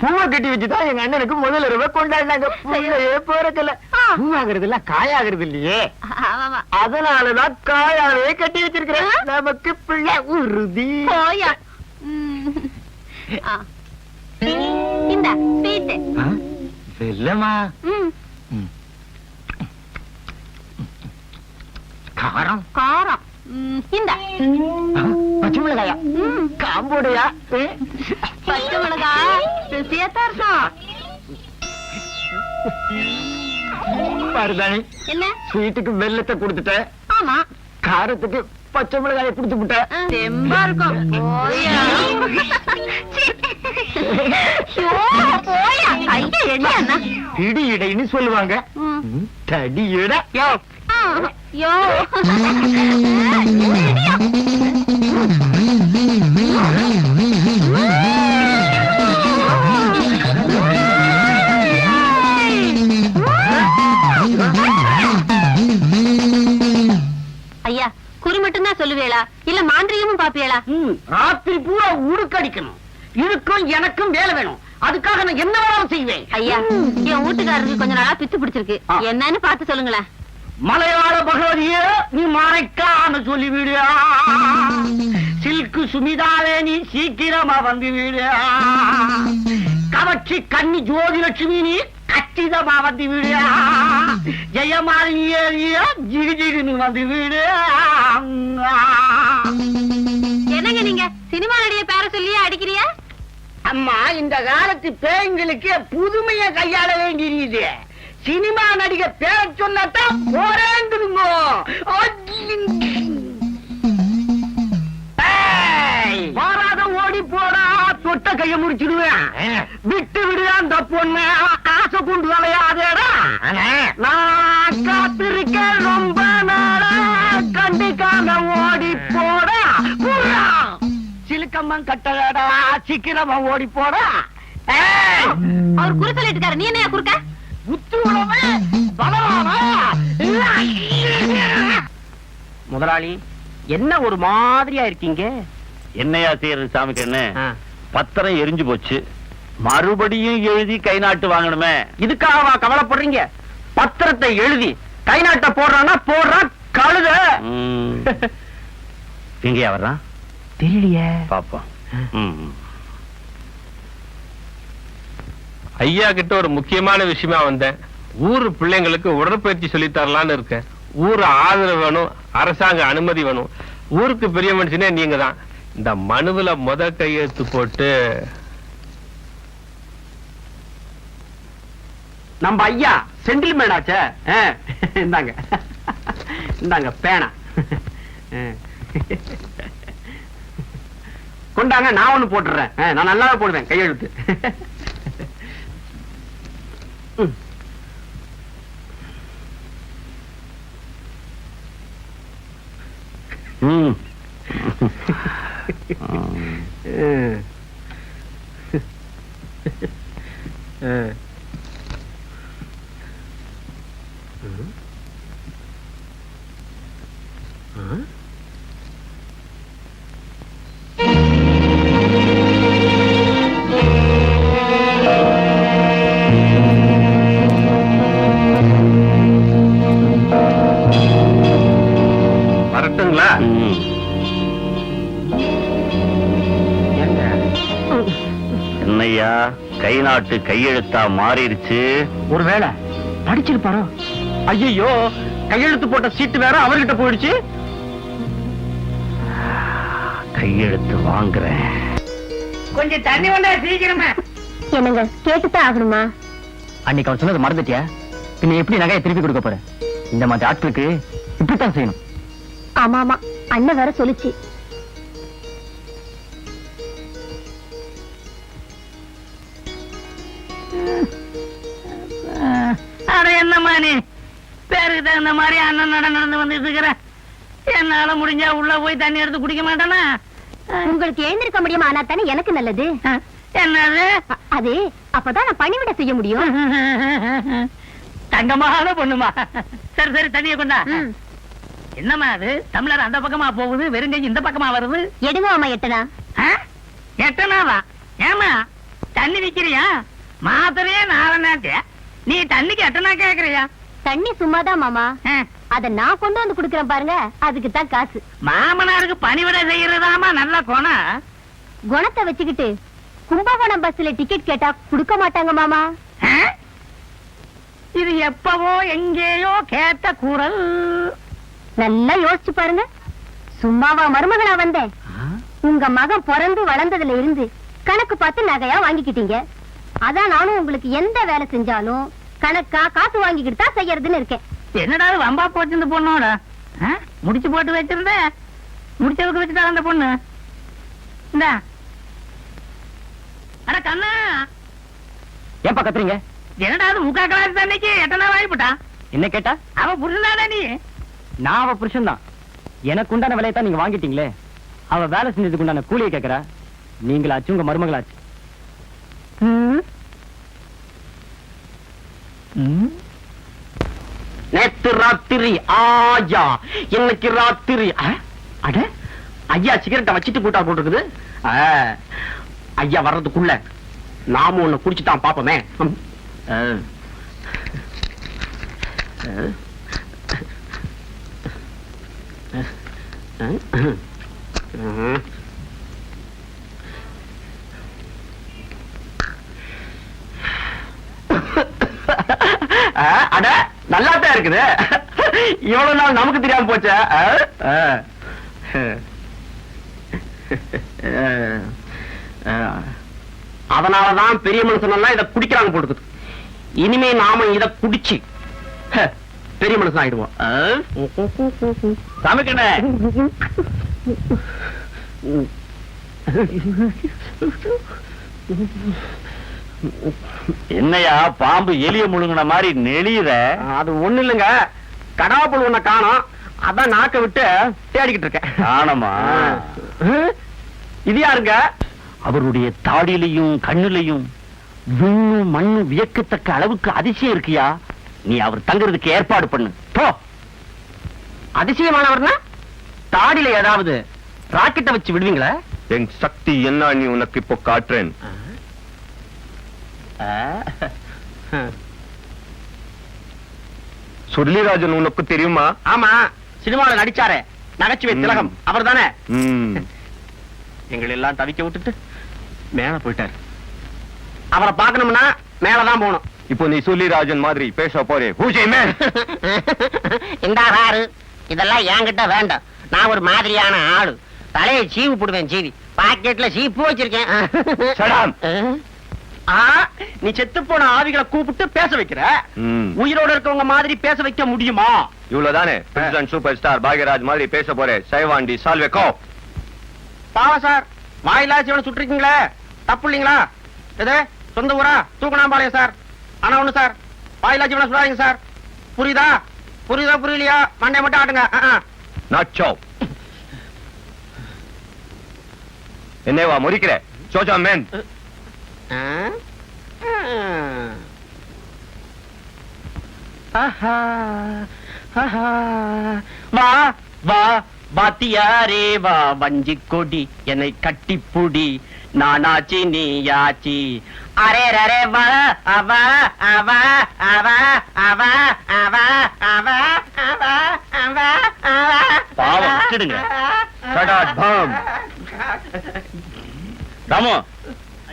பூவை கட்டி வச்சுதான் எங்க அண்ணனுக்கு முதல் ரூபா கொண்டாடினாங்க. பூவையே போறதில்ல. பூவாகிறது இல்ல, காயாகிறது இல்லையே. அதனாலதான் காயாவே கட்டி வச்சிருக்கிறேன். நமக்கு பிள்ளை உறுதி. போயா. இந்த ஸ்வீட் இல்லம்மா. காரம் காரம். இந்த பச்சை மிளகாயா? காம்போடையா? பச்சை மிளகா ருசியாத்தான் இருக்கும். பாருதானே, என்ன ஸ்வீட்டுக்கு வெல்லத்தை கொடுத்துட்டேன், ஆமா காரத்துக்கு பச்சை மிளகாயை கொடுத்து விட்டேன். தெம்பா இருக்கும். போயா. போயா. ஐயா என்ன இடி இடைன்னு சொல்லுவாங்க. தடி இட. யோ ஐயா, குறி மட்டும் தான் சொல்லுவேளா இல்ல மாந்திரிகமும் பாப்பியலா? ராத்திரி பூரா உடுக்கடிக்கணும். இதுக்கும் எனக்கும் வேலை வேணும். அதுக்காக நான் என்ன வேணாலும் செய்வேன். ஐயா, என் வீட்டுக்காரருக்கு கொஞ்ச நாளா பித்து பிடிச்சிருக்கு. என்னன்னு பார்த்து சொல்லுங்களேன். மலையாள பகவதிய நீ மறைக்காம சொல்லிவிடு. சில்கு சுமிதாவே நீ சீக்கிரமா வந்து விடு. கவர்ச்சி கன்னி ஜோதிலட்சுமி நீ கச்சிதமா வந்து விடு. ஜெயமாலினிய ஜிகு ஜிகுன்னு வந்து விடு. என்னங்க நீங்க சினிமா நடிகை பேர சொல்லியே அடிக்கிறியா? அம்மா, இந்த காலத்து பேய்களுக்கு புதுமையை கையாள வேண்டியிருக்குது. சினிமா நடிகை பேர சொன்னதான் போறேங்குதுங்க. வாராத ஓடி போடா, தொட்ட கைய முடிச்சிடுவேன். விட்டு விடுதா அந்த பொண்ணு, ஆசை கொண்டு வளையாதேடா. நான் காத்திருக்கேன் ரொம்ப நாளா, கண்டிக்காம ஓடி போடா. சிலுக்கம்மன் கட்டடா, சீக்கிரமா ஓடி போடா. அவர் குறு சொல்லிட்டு இருக்காரு, நீ என்னையா குறுக்க? முதலாளி, என்ன ஒரு மாதிரியா இருக்கீங்க? என்னையா செய்யறது சாமி கண்ணு? பத்திரம் எரிஞ்சு போச்சு, மறுபடியும் எழுதி கை நாட்டு வாங்கணுமே. இதுக்காகவா கவலைப்படுறீங்க? பத்திரத்தை எழுதி கை நாட்ட போடுறானா போடுறான் கழுத. எங்கயா வர்றான்? தெரியலையே. பாப்போம். ஐயா கிட்ட ஒரு முக்கியமான விஷயமா வந்தேன். ஊரு பிள்ளைங்களுக்கு உடற்பயிற்சி சொல்லி தரலான்னு இருக்கேன். ஊரு ஆதரவு வேணும், அரசாங்க அனுமதி வேணும். ஊருக்கு பெரிய மனுஷனே நீங்க தான். இந்த மனுவுல கையெழுத்து போட்டு நம்ம ஐயா சென்டில்மேன் ஆச்சே. இந்தாங்க இந்தாங்க பேனா கொண்டாங்க. நான் ஒண்ணு போட்டுறேன். நான் நல்லாவே போடுவேன் கையெழுத்து. ம். வரட்டுங்களா? ம். என்னய்யா கை நாட்டு கையெழுத்தா மாறிடுச்சு. ஒருவேளை படிச்சிருப்பாரோ? ஐயோ, கையெழுத்து போட்ட சீட்டு வேற அவர்கிட்ட போயிடுச்சு. கையெழுத்து வாங்குறேன். கொஞ்சம் தண்ணி வந்தா சீக்கிரமா. என்னங்க கேட்டுதான் ஆகணுமா? அன்னைக்கு அவர் சொன்னது மறந்துட்டியா? பின்ன எப்படி நகையை திருப்பி கொடுக்க போற? இந்த மாதிரி ஆட்களுக்கு இப்படித்தான் செய்யணும். ஆமா ஆமா, அண்ணன் வேற சொல்லுச்சு. அட என்னம்மா நீ பேருக்கு தகுந்த மாதிரி அண்ணன் நடந்து வந்துட்டு இருக்கிற. என்னால முடிஞ்சா உள்ள போய் தண்ணி எடுத்து குடிக்க மாட்டானா? உங்களுக்கு எழுந்திருக்க முடியுமா? ஆனா தானே எனக்கு நல்லது. என்னது? அது அப்பதான் நான் பணிவிட செய்ய முடியும். தங்கமான பொண்ணுமா. சரி சரி, தண்ணியை கொண்டா. ம். என்னம்மா அது தமிழர் அந்த பக்கமா போகுது, வெறுங்கை இந்த பக்கமா வருது. எடுங்க மாமா எட்டனா. எட்டனாவா? ஏமா தண்ணி விக்கிறியா? மாத்திரையே நாலனாச்சே, நீ தண்ணிக்கு எட்டனா கேக்குறியா? தண்ணி சும்மாதான் மாமா, அத நான் கொண்டு வந்து குடுக்கறேன் பாருங்க, அதுக்கு தான் காசு. மாமனாருக்கு பணிவிட செய்யறதாமா நல்ல குணம். குணத்தை வச்சுக்கிட்டு கும்பகோணம் பஸ்ல டிக்கெட் கேட்டா குடுக்க மாட்டாங்க மாமா. ஆ? இது எப்பவோ எங்கேயோ கேட்ட குரல். நல்லா யோசிச்சு பாருங்க. சும்மாவா மருமகளா வந்தேன்? உங்க மகன் பிறந்து வளர்ந்ததுல இருந்து கணக்கு பார்த்து நகையா வாங்கிக்கிட்டீங்க. அதான் நானும் உங்களுக்கு எந்த வேலை செஞ்சாலும் கணக்கா காசு வாங்கிக்கிட்டு தான் செய்யறதுன்னு இருக்கேன். என்னடா வம்பா போச்சு இந்த பொண்ணோட? முடிச்சு போட்டு வச்சிருந்த, முடிச்சதுக்கு வச்சுட்டா அந்த பொண்ணு. இந்த அட கண்ணா, ஏன்பா கத்துறீங்க? என்னடா அது முக்கா கிளாஸ் தண்ணிக்கு எட்டனா வாங்கிவிட்டா? என்ன கேட்டா? அவ புரிஞ்சுதாடா நீ? நான் அவ புருஷன் தான். எனக்கு உண்டான விலையை தான் நீங்க வாங்கிட்டீங்களே. அவ வேலை செஞ்சதுக்கு உண்டான கூலியை கேட்கறா. நீங்களாச்சு உங்க மருமகளாச்சு. நேத்து ராத்திரி ஆயா, இன்னைக்கு ராத்திரி. அட ஐயா சிகரெட்டை வச்சிட்டு கூட்டா போட்டுருக்குது. ஐயா வர்றதுக்குள்ள நாம ஒண்ணு குடிச்சுட்டான் பாப்போமே. அட நல்லாத்தான் இருக்குது. இவ்வளவு நாள் நமக்கு தெரியாம போச்ச. அதனாலதான் பெரிய மனுஷன் எல்லாம் இதை குடிக்கிறாங்க போட்டுக்குது. இனிமே நாம இத குடிச்சு பெரிய மனுஷன் ஆயிடுவோம். சமைக்கண என்னையா பாம்பு எலிய முழுங்கின மாதிரி நெளியுற? அது ஒண்ணு இல்லைங்க, கடாப்புள் ஒண்ண காணோம், அதான் நாக்க விட்டு தேடிக்கிட்டு இருக்கேன். ஆனமா? இது யாருங்க? அவருடைய தாடியிலையும் கண்ணுலையும் விண்ணு மண்ணு வியக்கத்தக்க அளவுக்கு அதிசயம் இருக்கியா. நீ அவர் தங்குறதுக்கு ஏற்பாடு பண்ணு போ. அதிசயமானவர்னா தாடியில ஏதாவது ராக்கெட்டை வச்சு விடுவீங்களா? என் சக்தி என்ன நீ உனக்கு இப்போ காட்டுறேன். சுருளிராஜன் உனக்கு தெரியுமா? ஆமா, சினிமாவில் நடிச்சாரே நகைச்சுவை திலகம் அவர் தானே. எங்களை எல்லாம் தவிக்க விட்டுட்டு மேல போயிட்டாரு. அவரை பார்க்கணும்னா மேலதான் போகணும். இப்போ நீ சுருளிராஜன் மாதிரி பேச போறே. இந்தாரு, இதெல்லாம் என்கிட்ட வேண்டாம். நான் ஒரு மாதிரியான ஆளு. தலையை சீவு போடுவேன். சீவி பாக்கெட்ல சீப்பு வச்சிருக்கேன். நீ செத்து போன ஆவிகளை கூப்பிட்டு பேச வைக்கிற. உயிரோட இருக்கவங்க மாதிரி பேச வைக்க முடியுமா? இவ்வளவுதானே பிரசிடென்ட் சூப்பர் ஸ்டார் பாக்யராஜ் மாதிரி பேச போறே. சைவாண்டி சால்வேக்கோ. பாவ சார், வாயிலா சிவனை சுட்டிருக்கீங்களே, தப்பு இல்லீங்களா? எது சொந்த ஊரா? தூக்கணாம்பாளையம் சார். ஆனா ஒண்ணு சார், வாயிலா சிவனை சுடாதீங்க சார். புரியுதா? புரியுதா புரியலையா? மண்டை மட்டும் ஆட்டுங்க. நாச்சோ என்னவா முறிக்கிற சோச்சா மேன் வா வா பாத்தியாரே வா வஞ்சி கொடி என்னை கட்டிப்புடி நானாச்சி நீயாச்சி அரே ரரே வா அவா அவா அவா அவா அவா அவா அவா அவா அவா பாவம் விட்டுடுங்க சடாட் பாம் ராமு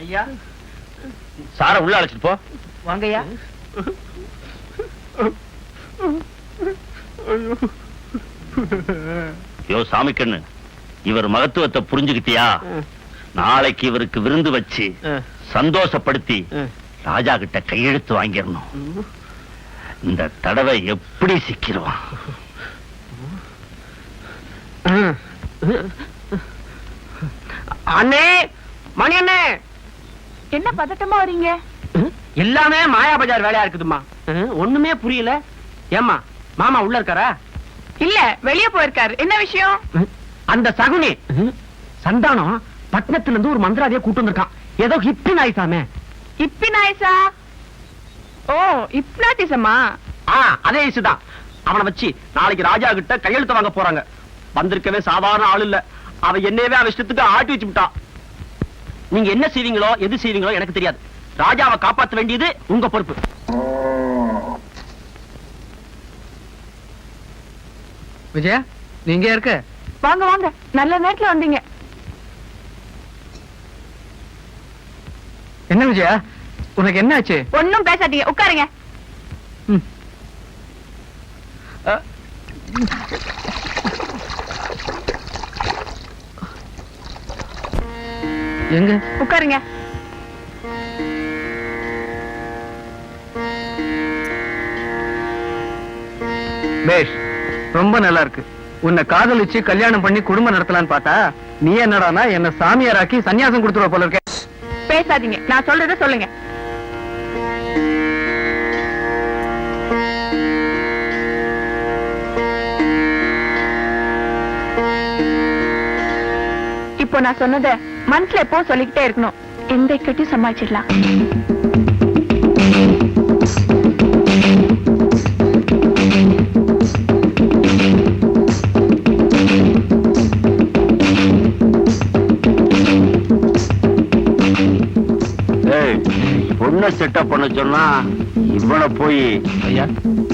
ஐயா சார உள்ள அழைச்சிட்டு போ வாங்கய்யா யோ சாமிக்கண்ணு இவர் மகத்துவத்தை புரிஞ்சுக்கிட்டியா நாளைக்கு இவருக்கு விருந்து வச்சு சந்தோஷப்படுத்தி ராஜா கிட்ட கையெழுத்து வாங்கிடணும் இந்த தடவை எப்படி சிக்கிடுவான் அண்ணே மணி அண்ணே என்ன பதட்டமா வரீங்க? எல்லாமே மாயா பஜார் வேலையா இருக்குதுமா ஒண்ணுமே புரியல ஏமா மாமா உள்ள இருக்காரா இல்ல வெளியே போயிருக்காரு. என்ன விஷயம்? அந்த சகுனி சந்தானம் பட்டணத்துல இருந்து ஒரு மந்திராதிய கூட்டு வந்திருக்கான் ஏதோ ஹிப்டி நாய்சாமே இப்பினாய்ஸா? ஓ இப்னாட்டிசமா? அதே இசுதான் அவனை வச்சு நாளைக்கு ராஜா கிட்ட கையெழுத்து வாங்க போறாங்க வந்திருக்கவே சாதாரண ஆள் இல்ல அவன் என்னவே அவன் இஷ்டத்துக்கு ஆட்டி வச்சு விட்டான் நீங்க என்ன செய்வீங்களோ எது செய்வீங்களோ எனக்கு தெரியாது ராஜாவை காப்பாற்ற வேண்டியது உங்க பொறுப்பு விஜயா நீங்க இருக்க வாங்க வாங்க நல்ல நேரத்துல வந்தீங்க. என்ன விஜயா உனக்கு என்ன ஆச்சு? ஒன்னும் பேசாதீங்க உட்காருங்க. எங்க உட்காருங்க. பேஷ் ரொம்ப நல்லா இருக்கு. உன்னை காதலிச்சு கல்யாணம் பண்ணி குடும்பம் நடத்தலான்னு பார்த்தா நீ என்னடானா என்ன சாமியாராக்கி சன்னியாசம் கொடுத்துருவ போல இருக்க. பேசாதீங்க நான் சொல்றத சொல்லுங்க. இப்போ நான் சொன்னத மனசுல எப்போ சொல்லிக்கிட்டே இருக்கணும். எந்த கட்டியும் சமாளிச்சிடலாம். பொண்ணை செட்டப் பண்ண சொன்னா இவனை போய் ஐயா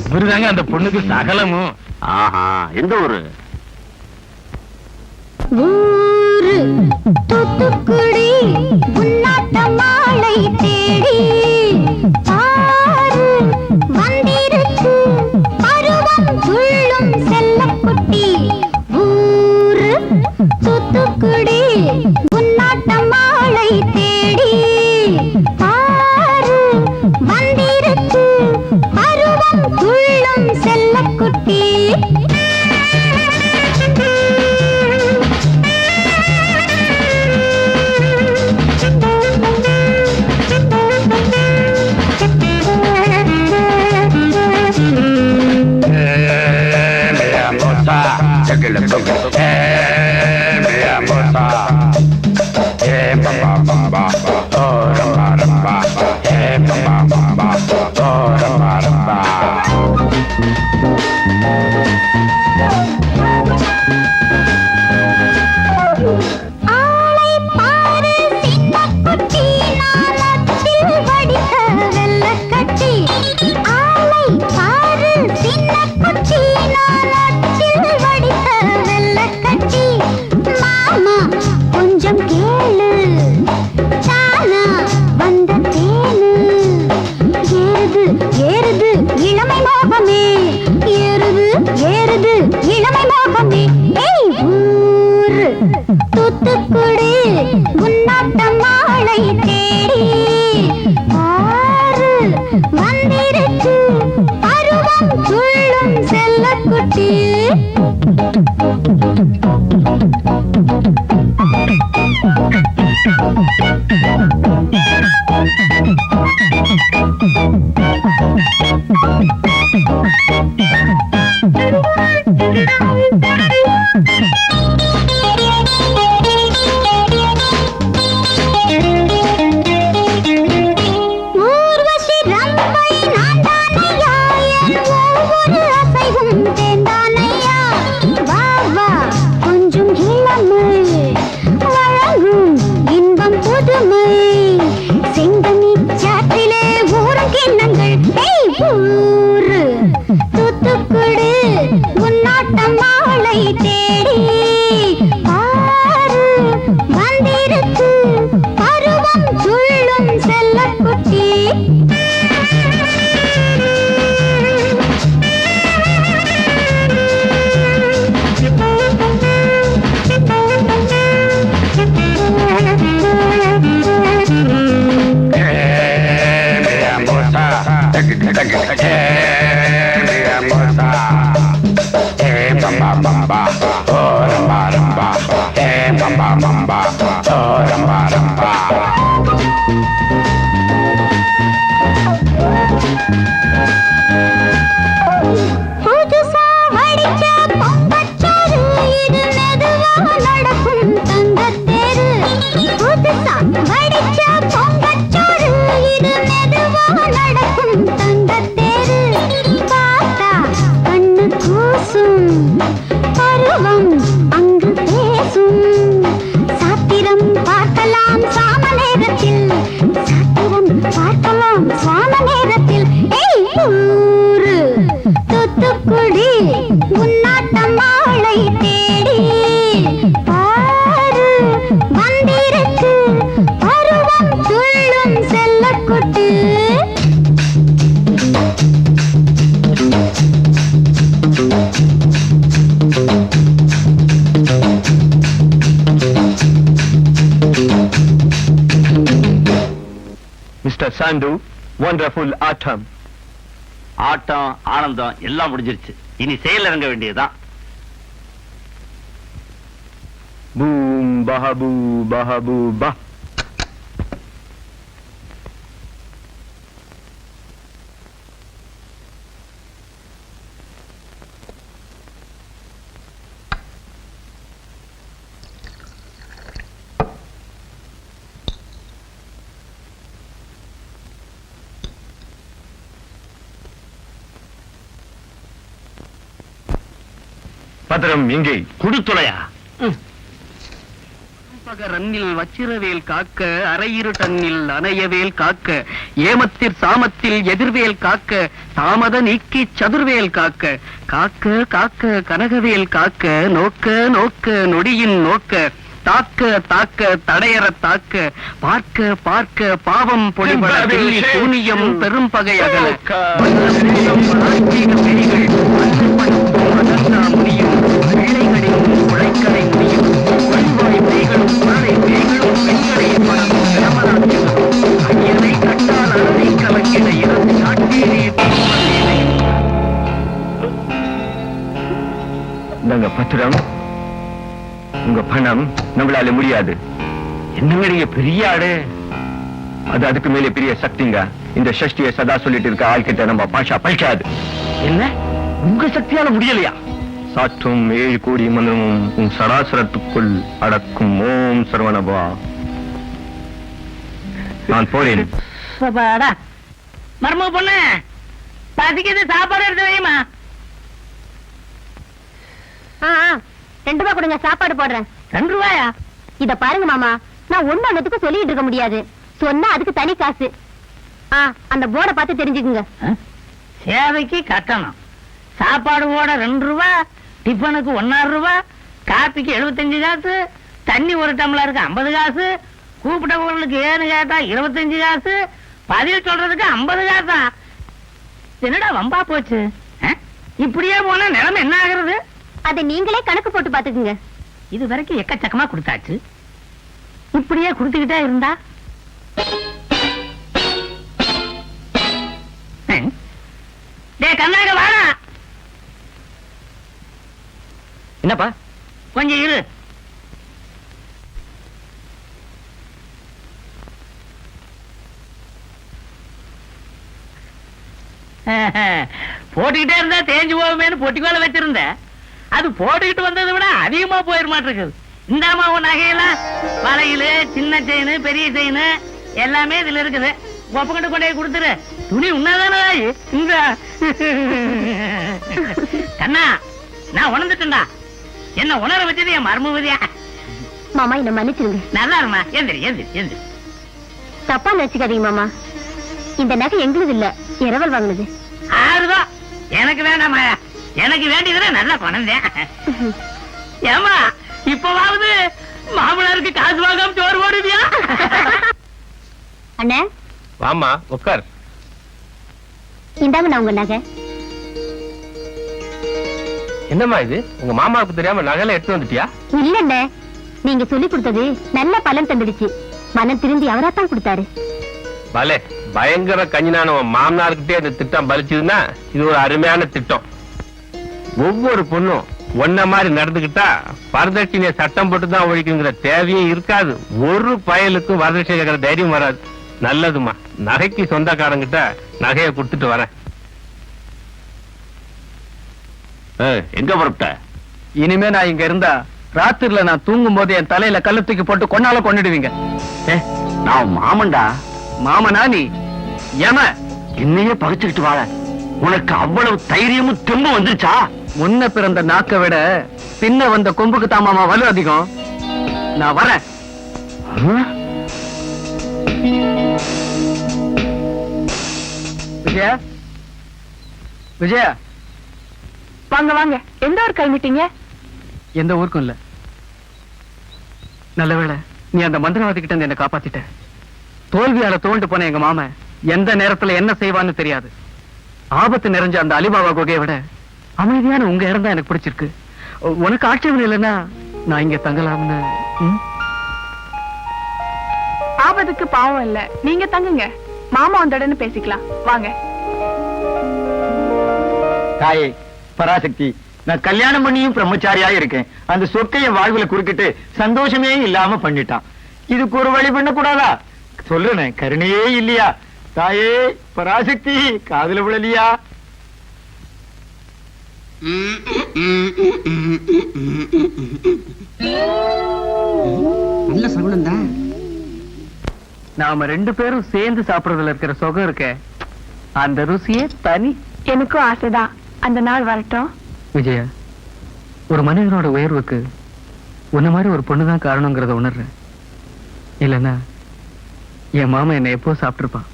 இவருதாங்க அந்த பொண்ணுக்கு சகலமும். ஆஹா எந்த ஊரு? ஊரு தூத்துக்குடி உன்னாட்ட மாலை தேடி பாரு வந்திருக்கு பருவம் துள்ளும் செல்லக்குட்டி. ஊரு தூத்துக்குடி உன்னாட்ட மாலை தேடி பாரு வந்திருக்கு பருவம் துள்ளும் செல்லக்குட்டி. தூத்துக்குடி உன்னாட்ட மாலை தேடி ஆறு வந்திருக்கு பருவம் துள்ளும் செல்லக்குட்டி. Mister sand, wonderful autumn. ஆட்டம் ஆனந்தம் எல்லாம் முடிஞ்சிருச்சு. இனி செயல் இறங்க வேண்டியதுதான். Boom, bahabu, bahabu, ba. பத்திரம் எங்கே? குடுத்துளையா? ரன்னில் வச்சிரவேல் காக்க, அரையிரு டன்னில் அணையவேல் காக்க, ஏமத்திற் சாமத்தில் எதிர்வேல் காக்க, தாமத நீக்கி சதுர்வேல் காக்க, காக்க காக்க கனகவேல் காக்க, நோக்க நோக்க நொடியின் நோக்க, தாக்க தாக்க தடையற தாக்க, பார்க்க பார்க்க பாவம் பொழிபட வெள்ளி சூனியம் பெரும் பகை அகல, முடியும் பிள்ளைகளின் உழைக்கலை முடியும், வழிவாய் பேய்களும் குழலை பேய்களும் பெண்களை பணமும் பிரமராட்சிகளும் ஐயனை கண்டால் அரணை கலக்கிட இறந்து காட்டேனே தீர்ப்பதேனே. இந்தாங்க பத்திரம். உங்க பணம் நம்மளால முடியாது. என்னங்க நீங்க பெரிய ஆடு. அது அதுக்கு மேலே பெரிய சக்திங்க. இந்த சஷ்டியை சதா சொல்லிட்டு இருக்க ஆள்கிட்ட நம்ம பாஷா பழிக்காது. என்ன உங்க சக்தியால முடியலையா? சாற்றும் 7 கோடி மந்திரமும் உன் சராசரத்துக்குள் அடக்கும். ஓம் சரவணபா. நான் போறேன். மர்ம பொண்ணு பசிக்குது, சாப்பாடு எடுத்து வைமா. 2 ரூபாய் கொடுங்க, சாப்பாடு போடுறேன். 2 ரூபாயா? இத பாருங்க மாமா, நான் ஒண்ணுக்கு சொல்லிட்டு இருக்க முடியாது. சொன்னா அதுக்கு தனி காசு. அந்த போர்டை பார்த்து தெரிஞ்சுக்குங்க. சேவைக்கு கட்டணம், சாப்பாடு போட 2 ரூபா, டிஃபனுக்கு 1.5 ரூபா, காப்பிக்கு 75 காசு, தண்ணி ஒரு டம்ளருக்கு 50 காசு, கூப்பிட்டவங்களுக்கு ஏன்னு கேட்டா 25 காசு, பதில் சொல்றதுக்கு 50 காசா? என்னடா வம்பா போச்சு. இப்படியே போனா நிலைமை என்ன ஆகுறது? அதை நீங்களே கணக்கு போட்டு பாத்துக்குங்க. இது வரைக்கும் எக்கச்சக்கமா கொடுத்தாச்சு, இப்படியே கொடுத்துக்கிட்டே இருந்தா கண்ணாக வாடா. என்னப்பா? கொஞ்சம் இரு. போட்டுக்கிட்டே இருந்தா தேஞ்சு போகுமேனு பொட்டிக்கோல வச்சிருந்த, அது போட்டுக்கிட்டு வந்ததை விட அதிகமா போயிட மாட்டிருக்குது. இந்தாமா உன் நகையெல்லாம், வளையலு, சின்ன செயின், பெரிய செயின் எல்லாமே இதுல இருக்குது. ஒப்பங்கிட்ட கொண்டே கொடுத்துரு. துணி உண்ணாதானே இந்த கண்ணா, நான் உணர்ந்துட்டேன்டா. என்ன உணர வச்சது என் மர்மவதியா. மாமா என்ன மன்னிச்சிருங்க. நல்லா இருமா. எந்திரி எந்திரி எந்திரி. தப்பா நினைச்சுக்காதீங்க மாமா, இந்த நகை எங்களுது இல்ல, இரவல் வாங்கினது. 6 ரூபாய் எனக்கு வேண்டாமா? எனக்கு வேண்டியதுல நல்ல பணம் தான். ஏமா இப்பவாவது மாமனாருக்கு காசு வாங்காம சோறு போடுவியா? அண்ணே வாமா உட்கார். இந்தாங்க நான் உங்க நகை. என்னம்மா இது, உங்க மாமாவுக்கு தெரியாம நகையில எடுத்து வந்துட்டியா? இல்லண்ணே, நீங்க சொல்லி கொடுத்தது நல்ல பலன் தந்துடுச்சு. மனம் திருந்தி அவராத்தான் கொடுத்தாரு. பலே, பயங்கர கஞ்சினான மாமனார்கிட்டே இந்த திட்டம் பலிச்சதுன்னா இது ஒரு அருமையான திட்டம். ஒவ்வொரு பொண்ணும் ஒன்ன மாதிரி நடந்துகிட்டா வரதட்சணையை சட்டம் போட்டுதான் ஒழிக்குங்கிற தேவையும் இருக்காது. ஒரு பயலுக்கும் வரதட்சணை கேட்கிற தைரியம் வராது. நல்லதுமா, நகைக்கு சொந்தக்காரங்கிட்ட நகையை கொடுத்துட்டு வரேன். எங்க புறப்பட்ட? இனிமே நான் இங்க இருந்தா ராத்திரில நான் தூங்கும் போது என் தலையில கல்லு தூக்கி போட்டு கொன்னால கொண்டுடுவீங்க. நான் மாமன்டா. மாமனா நீ? ஏம என்னையே பகைச்சுக்கிட்டு வாழ உனக்கு அவ்வளவு தைரியமும் தெம்பும் வந்துருச்சா? முன்ன பிறந்த நாக்க விட பின்ன வந்த கொம்புக்கு தான் மாமா வலு அதிகம். நான் வரேன். விஜயா, விஜயா, வாங்க வாங்க. எந்த ஊர் கிளம்பிட்டீங்க? எந்த ஊருக்கும் இல்ல. நல்லவேளை நீ அந்த மந்திரவாதி கிட்ட இருந்து என்ன காப்பாத்திட்ட. தோல்வியால தோண்டு போன எங்க மாமன் எந்த நேரத்துல என்ன செய்வான்னு தெரியாது. ஆபத்து நிறைஞ்ச அந்த அலிபாபா குகையை விட அமைதியான உங்க இடம் தான் எனக்கு பிடிச்சிருக்கு. உனக்கு ஆட்சேபம் இல்லைன்னா நான் இங்க தங்கலாம்னு. ஆபத்துக்கு பாவம் இல்ல, நீங்க தங்குங்க. மாமா வந்தோடன்னு பேசிக்கலாம் வாங்க. தாயே பராசக்தி, நான் கல்யாணம் பண்ணியும் பிரம்மச்சாரியா இருக்கேன். அந்த சொக்கைய வாழ்வுல குறுக்கிட்டு சந்தோஷமே இல்லாம பண்ணிட்டான். இதுக்கு ஒரு வழி பண்ண கூடாதா? சொல்லுனே, கருணையே இல்லையா? தாயே பராசக்தி, காதுல விழலியா? நல்ல சகுனம் தான். நாம 2 பேரும் சேர்ந்து சாப்பிடுறதுல இருக்கிற சுகம் இருக்க, அந்த ருசியே தனி. எனக்கும் ஆசைதான். அந்த நாள் வரட்டும். விஜயா, ஒரு மனிதனோட உயர்வுக்கு உன்ன மாதிரி ஒரு பொண்ணுதான் காரணங்கிறத உணர்றேன். இல்லைன்னா என் மாமா என்னை எப்போ சாப்பிட்டுருப்பான்.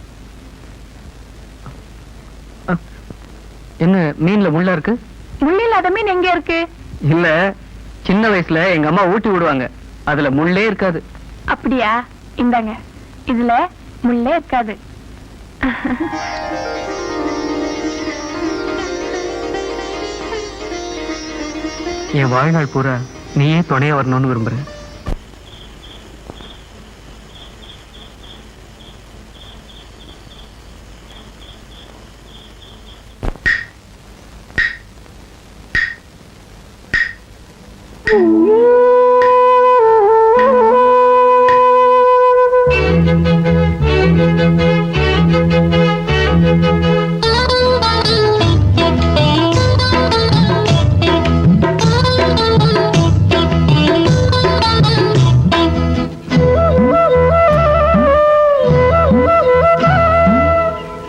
என்ன மீன்ல முள்ள இருக்கு? முள் இல்லாத மீன் எங்க இருக்கு? இல்ல, சின்ன வயசுல எங்க அம்மா ஊட்டி விடுவாங்க, அதுல முள்ளே இருக்காது. அப்படியா? இந்தாங்க, இதுல முள்ளே இருக்காது. என் வாழ்நாள் பூரா நீயே துணையா வரணும்னு விரும்புறேன்.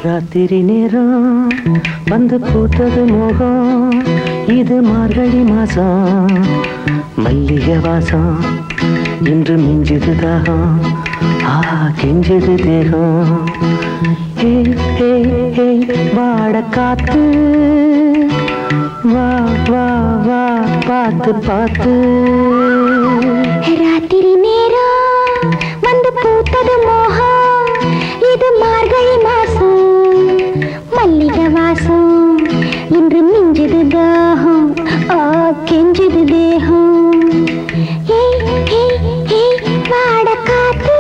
ராத்திரி நேரம் வந்து பூத்தது மோகம், இது மார்கழி மாசம், மல்லிகை வாசம், இன்று மிஞ்சுது தாகம், கெஞ்சுது தேகம். வாட காத்து, வா வா வா பார்த்து பார்த்து. ராத்திரி நேரம் வந்து பூத்தது மோகம், இது மார்கழி மாசம், மல்லிகை வாசம், இன்று மிஞ்சுது தாகம், கெஞ்சுது தேகம். வாட காத்து,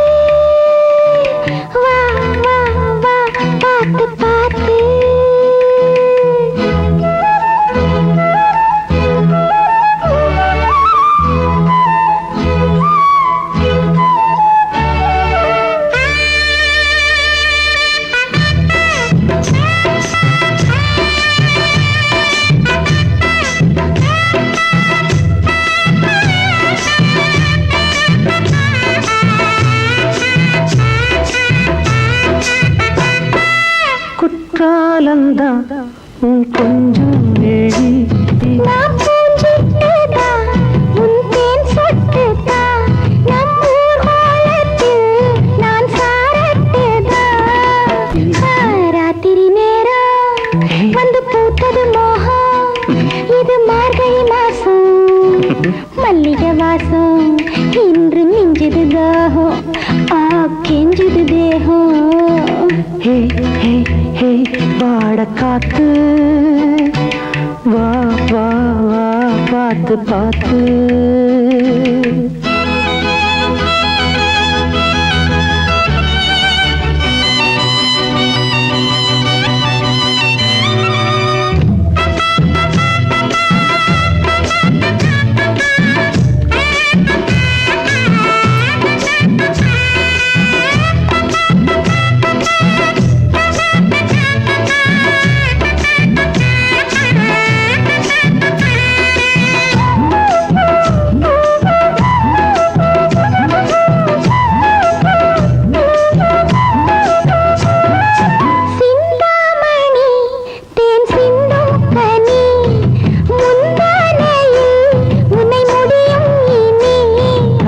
வா வா வா பார்த்து பார்த்து. குற்றாலந்தான் கொஞ்சம் நெழி, நான் பூஞ்சிட்டுதா, உன் தேன் சொட்டுதா, நம் ஊர் கோலத்தில் நான் சாரட்டுதா. ராத்திரி நேரம் வந்து பூத்தது மோகம், இது மார்கழி மாசம், மல்லிகை வாசம், இன்று மிஞ்சுது தாகம், கெஞ்சுது தேகம். வாட காத்து, வா வா வா பார்த்து பார்த்து.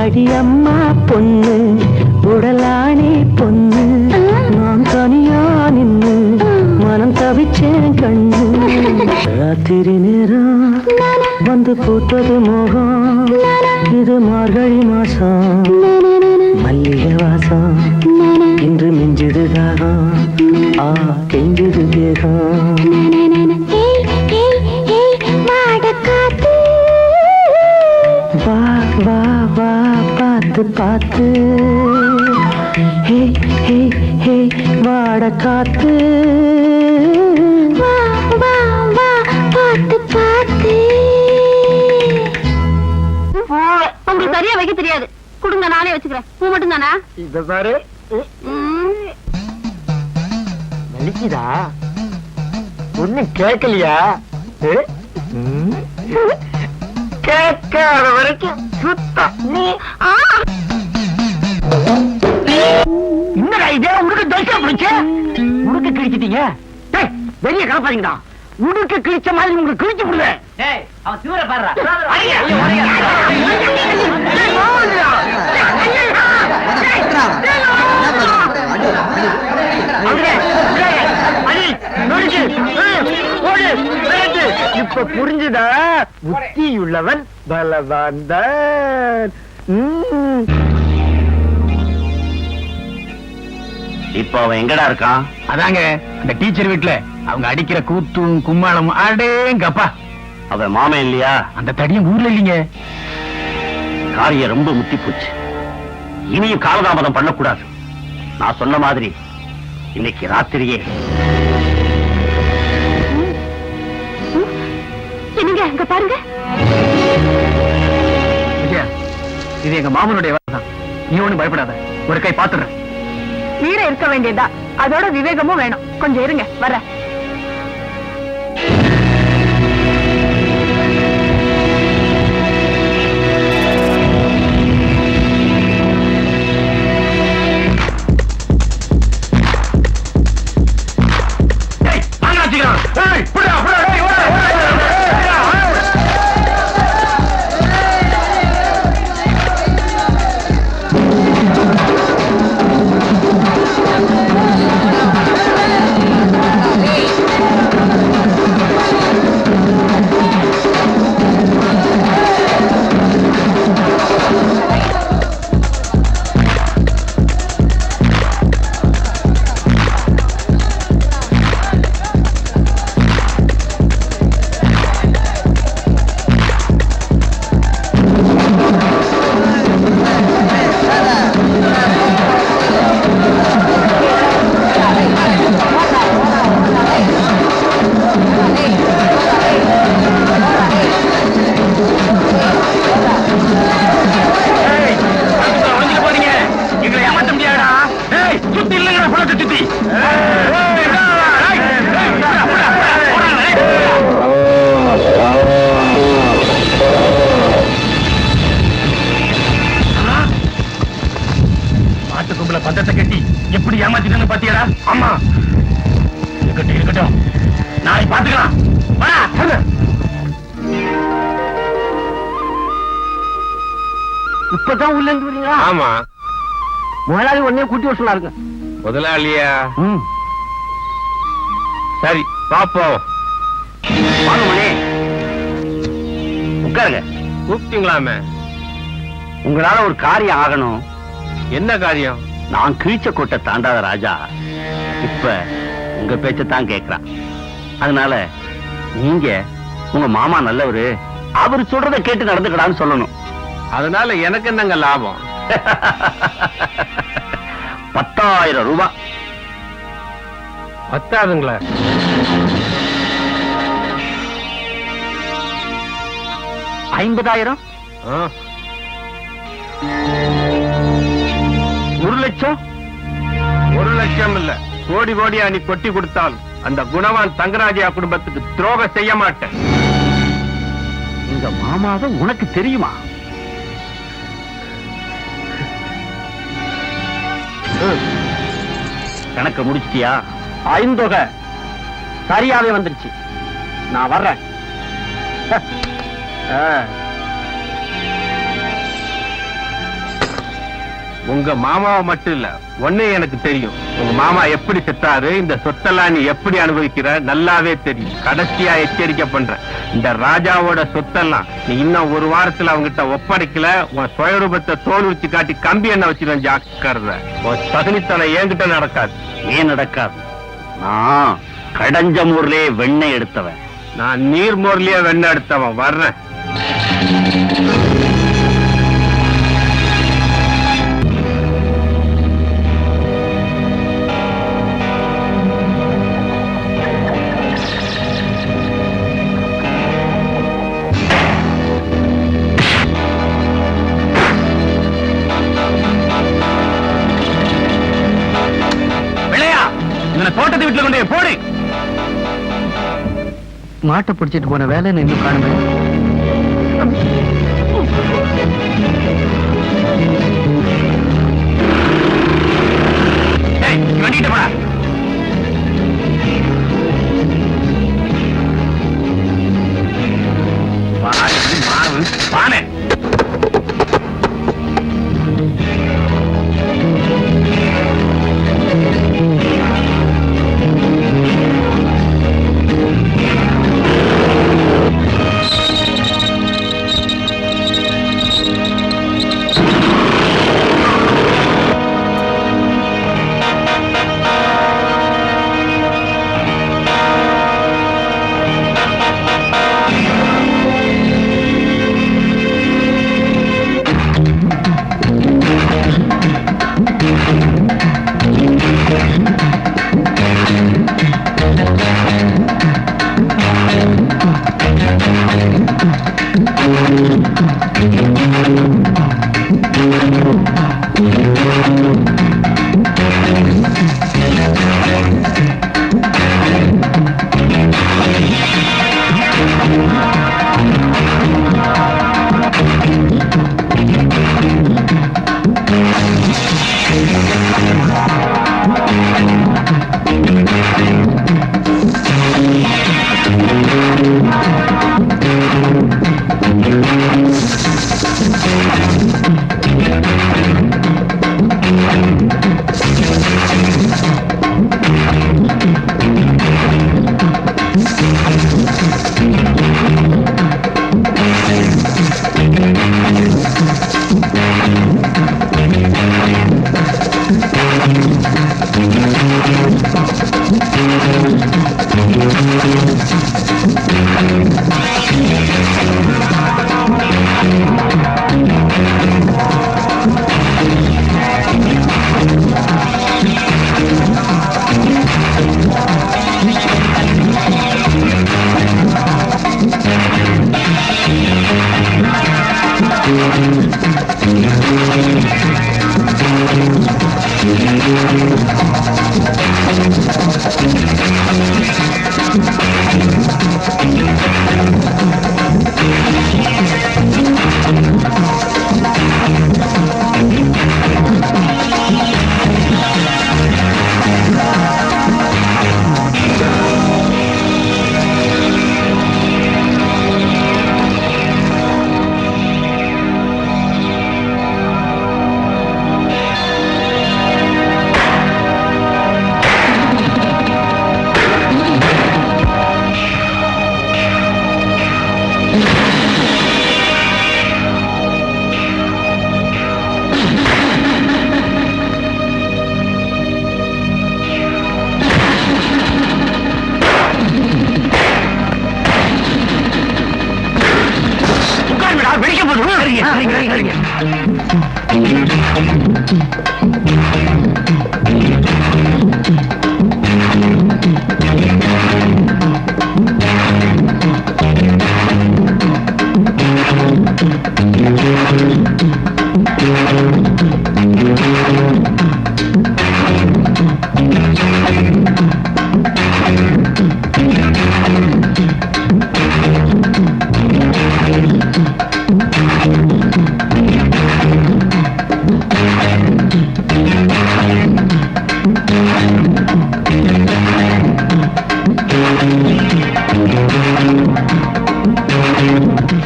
அடியம்மா பொண்ணு, உடலானே பொண்ணு, நான் தனியா நின்னு மனம் தவிச்சேன் கண்ணு. ராத்திரி நேரம் வந்து பூத்தது மோகம், இது மார்கழி மாசம், மல்லிகை வாசம், இன்று மிஞ்சுது தாகம், கெஞ்சுது தேகம். வா வா வா பார்த்து பார்த்து. ஹே வாட காத்து வா வா வா பாத்து பாத்து உங்களுக்கு சரியா வைக்க தெரியாது கொடுங்க நானே வச்சுக்கிறேன் பூ மட்டும் தானா இத பாரு வலிக்குதா ஒண்ணு கேட்கலையா கேட்காத வரைக்கும் சுத்தம் நீ என்னடா இதே உனக்கு தோசை பிடிச்ச உனக்கு கிழிச்சிட்டீங்க வெளியே கலப்பாதீங்கடா உனக்கு கிழிச்ச மாதிரி உங்களுக்கு கிழிச்சு விடுவேன் அவன் தீவிர இப்ப புரிஞ்சுதா புத்தியுள்ளவன் பலவான்தான் இப்ப அவன் எங்கடா இருக்கான்? அதாங்க அந்த டீச்சர் வீட்டுல அவங்க அடிக்கிற கூத்தும் கும்மாளம் அடேங்கப்பா. அவன் மாமன் இல்லையா? அந்த தடியும் ஊர்ல இல்லீங்க. காரியம் ரொம்ப முத்தி போச்சு. இனியும் காலதாமதம் பண்ணக்கூடாது. நான் சொன்ன மாதிரி இன்னைக்கு ராத்திரியே என்னங்க அங்க பாருங்க. விஜயா, இது எங்க மாமனுடைய வேலை தான். நீ ஒண்ணும் பயப்படாத, ஒரு கை பாத்துறேன். வீரம் இருக்க வேண்டியதா, அதோட விவேகமும் வேணும். கொஞ்சம் இருங்க, வர. பந்தத்தை கட்டி எப்படி ஏமாத்திட்டு பாத்தியாடா? ஆமா, இருக்கட்டும் இருக்கட்டும், நாளை பாத்துக்கலாம். இப்பதான் உள்ள இருந்து வரீங்களா? ஆமா. முதலாளி உடனே கூட்டி வர சொன்னாருங்க. முதலாளியா? சரி பாப்போம். வாங்கமணி, உட்காருங்க. கூப்பிட்டீங்களாமே? உங்களால ஒரு காரியம் ஆகணும். என்ன காரியம்? நான் கிழிச்ச கோட்டை தாண்டாத ராஜா இப்ப உங்க பேச்சத்தான் கேட்கிறான். அதனால நீங்க உங்க மாமா நல்லவரு, அவரு சொல்றத கேட்டு நடந்துக்கடான்னு சொல்லணும். அதனால எனக்கு என்னங்க லாபம்? 10,000 ரூபாய். பத்தாதுங்களா? 50,000? 1 லட்சம்? 1 லட்சம் இல்ல, கோடி கோடியா நீ கொட்டி கொடுத்தால் அந்த குணவான் தங்கராஜா குடும்பத்துக்கு துரோகம் செய்ய மாட்டேன். உங்க மாமாவை உனக்கு தெரியுமா? கணக்க முடிச்சிட்டியா? ஐந்தொகை சரியாவே வந்துருச்சு. நான் வர்றேன். உங்க மாமாவை மட்டும் இல்ல, ஒன்னே எனக்கு தெரியும். உங்க மாமா எப்படி செத்தாரு, இந்த சொத்தெல்லாம் நீ எப்படி அனுபவிக்கிற நல்லாவே தெரியும். கடைசியா எச்சரிக்கை பண்ற, இந்த ராஜாவோட சொத்தெல்லாம் நீ இன்னும் 1 வாரத்துல அவங்கிட்ட ஒப்படைக்கல, உன் சுயரூபத்தை தோல் வச்சு காட்டி கம்பி என்ன வச்சிருந்த ஜாக்கிரதை. உன் தகுனித்தனம் என்கிட்ட நடக்காது. ஏன் நடக்காது? நான் கடஞ்சமூர்லயே வெண்ணெய் எடுத்தவன். நான் நீர்மோர்லயே வெண்ணெய் எடுத்தவன். வர்றேன். இவனை தோட்டத்தை வீட்டுல கொண்டு போய் போடு. மாட்டை பிடிச்சிட்டு போன வேலை இன்னும் காணுமே. வண்டிட்டு போடா. பானை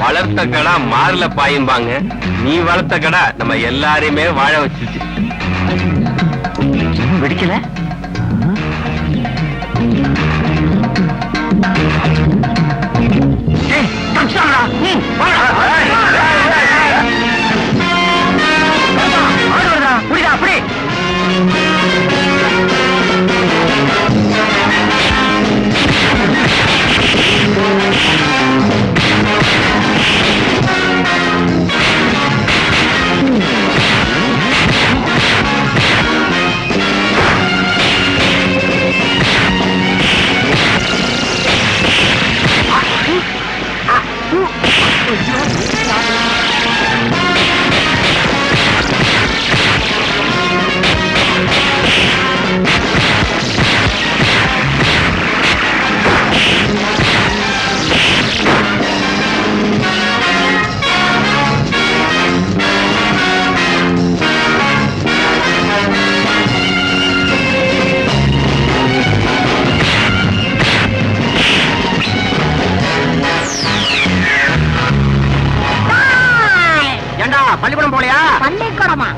வளர்த்த கடா மாறல பாயும்பாங்க. நீ வளர்த்த கடா நம்ம எல்லாரையுமே வாழ வச்சுச்சு. வெடிக்கல அப்படி பள்ளிக்கூடம் போலையா? பள்ளிக்கூடமா?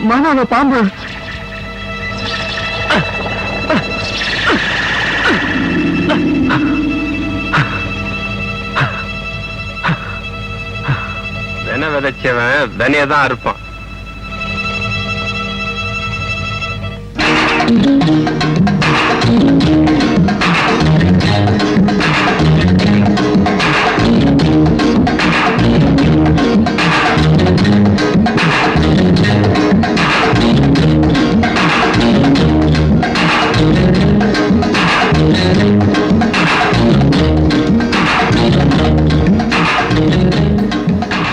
மானாவ பாம்பு. வென விதைச்சவன் வெனையதான் இருப்பான்.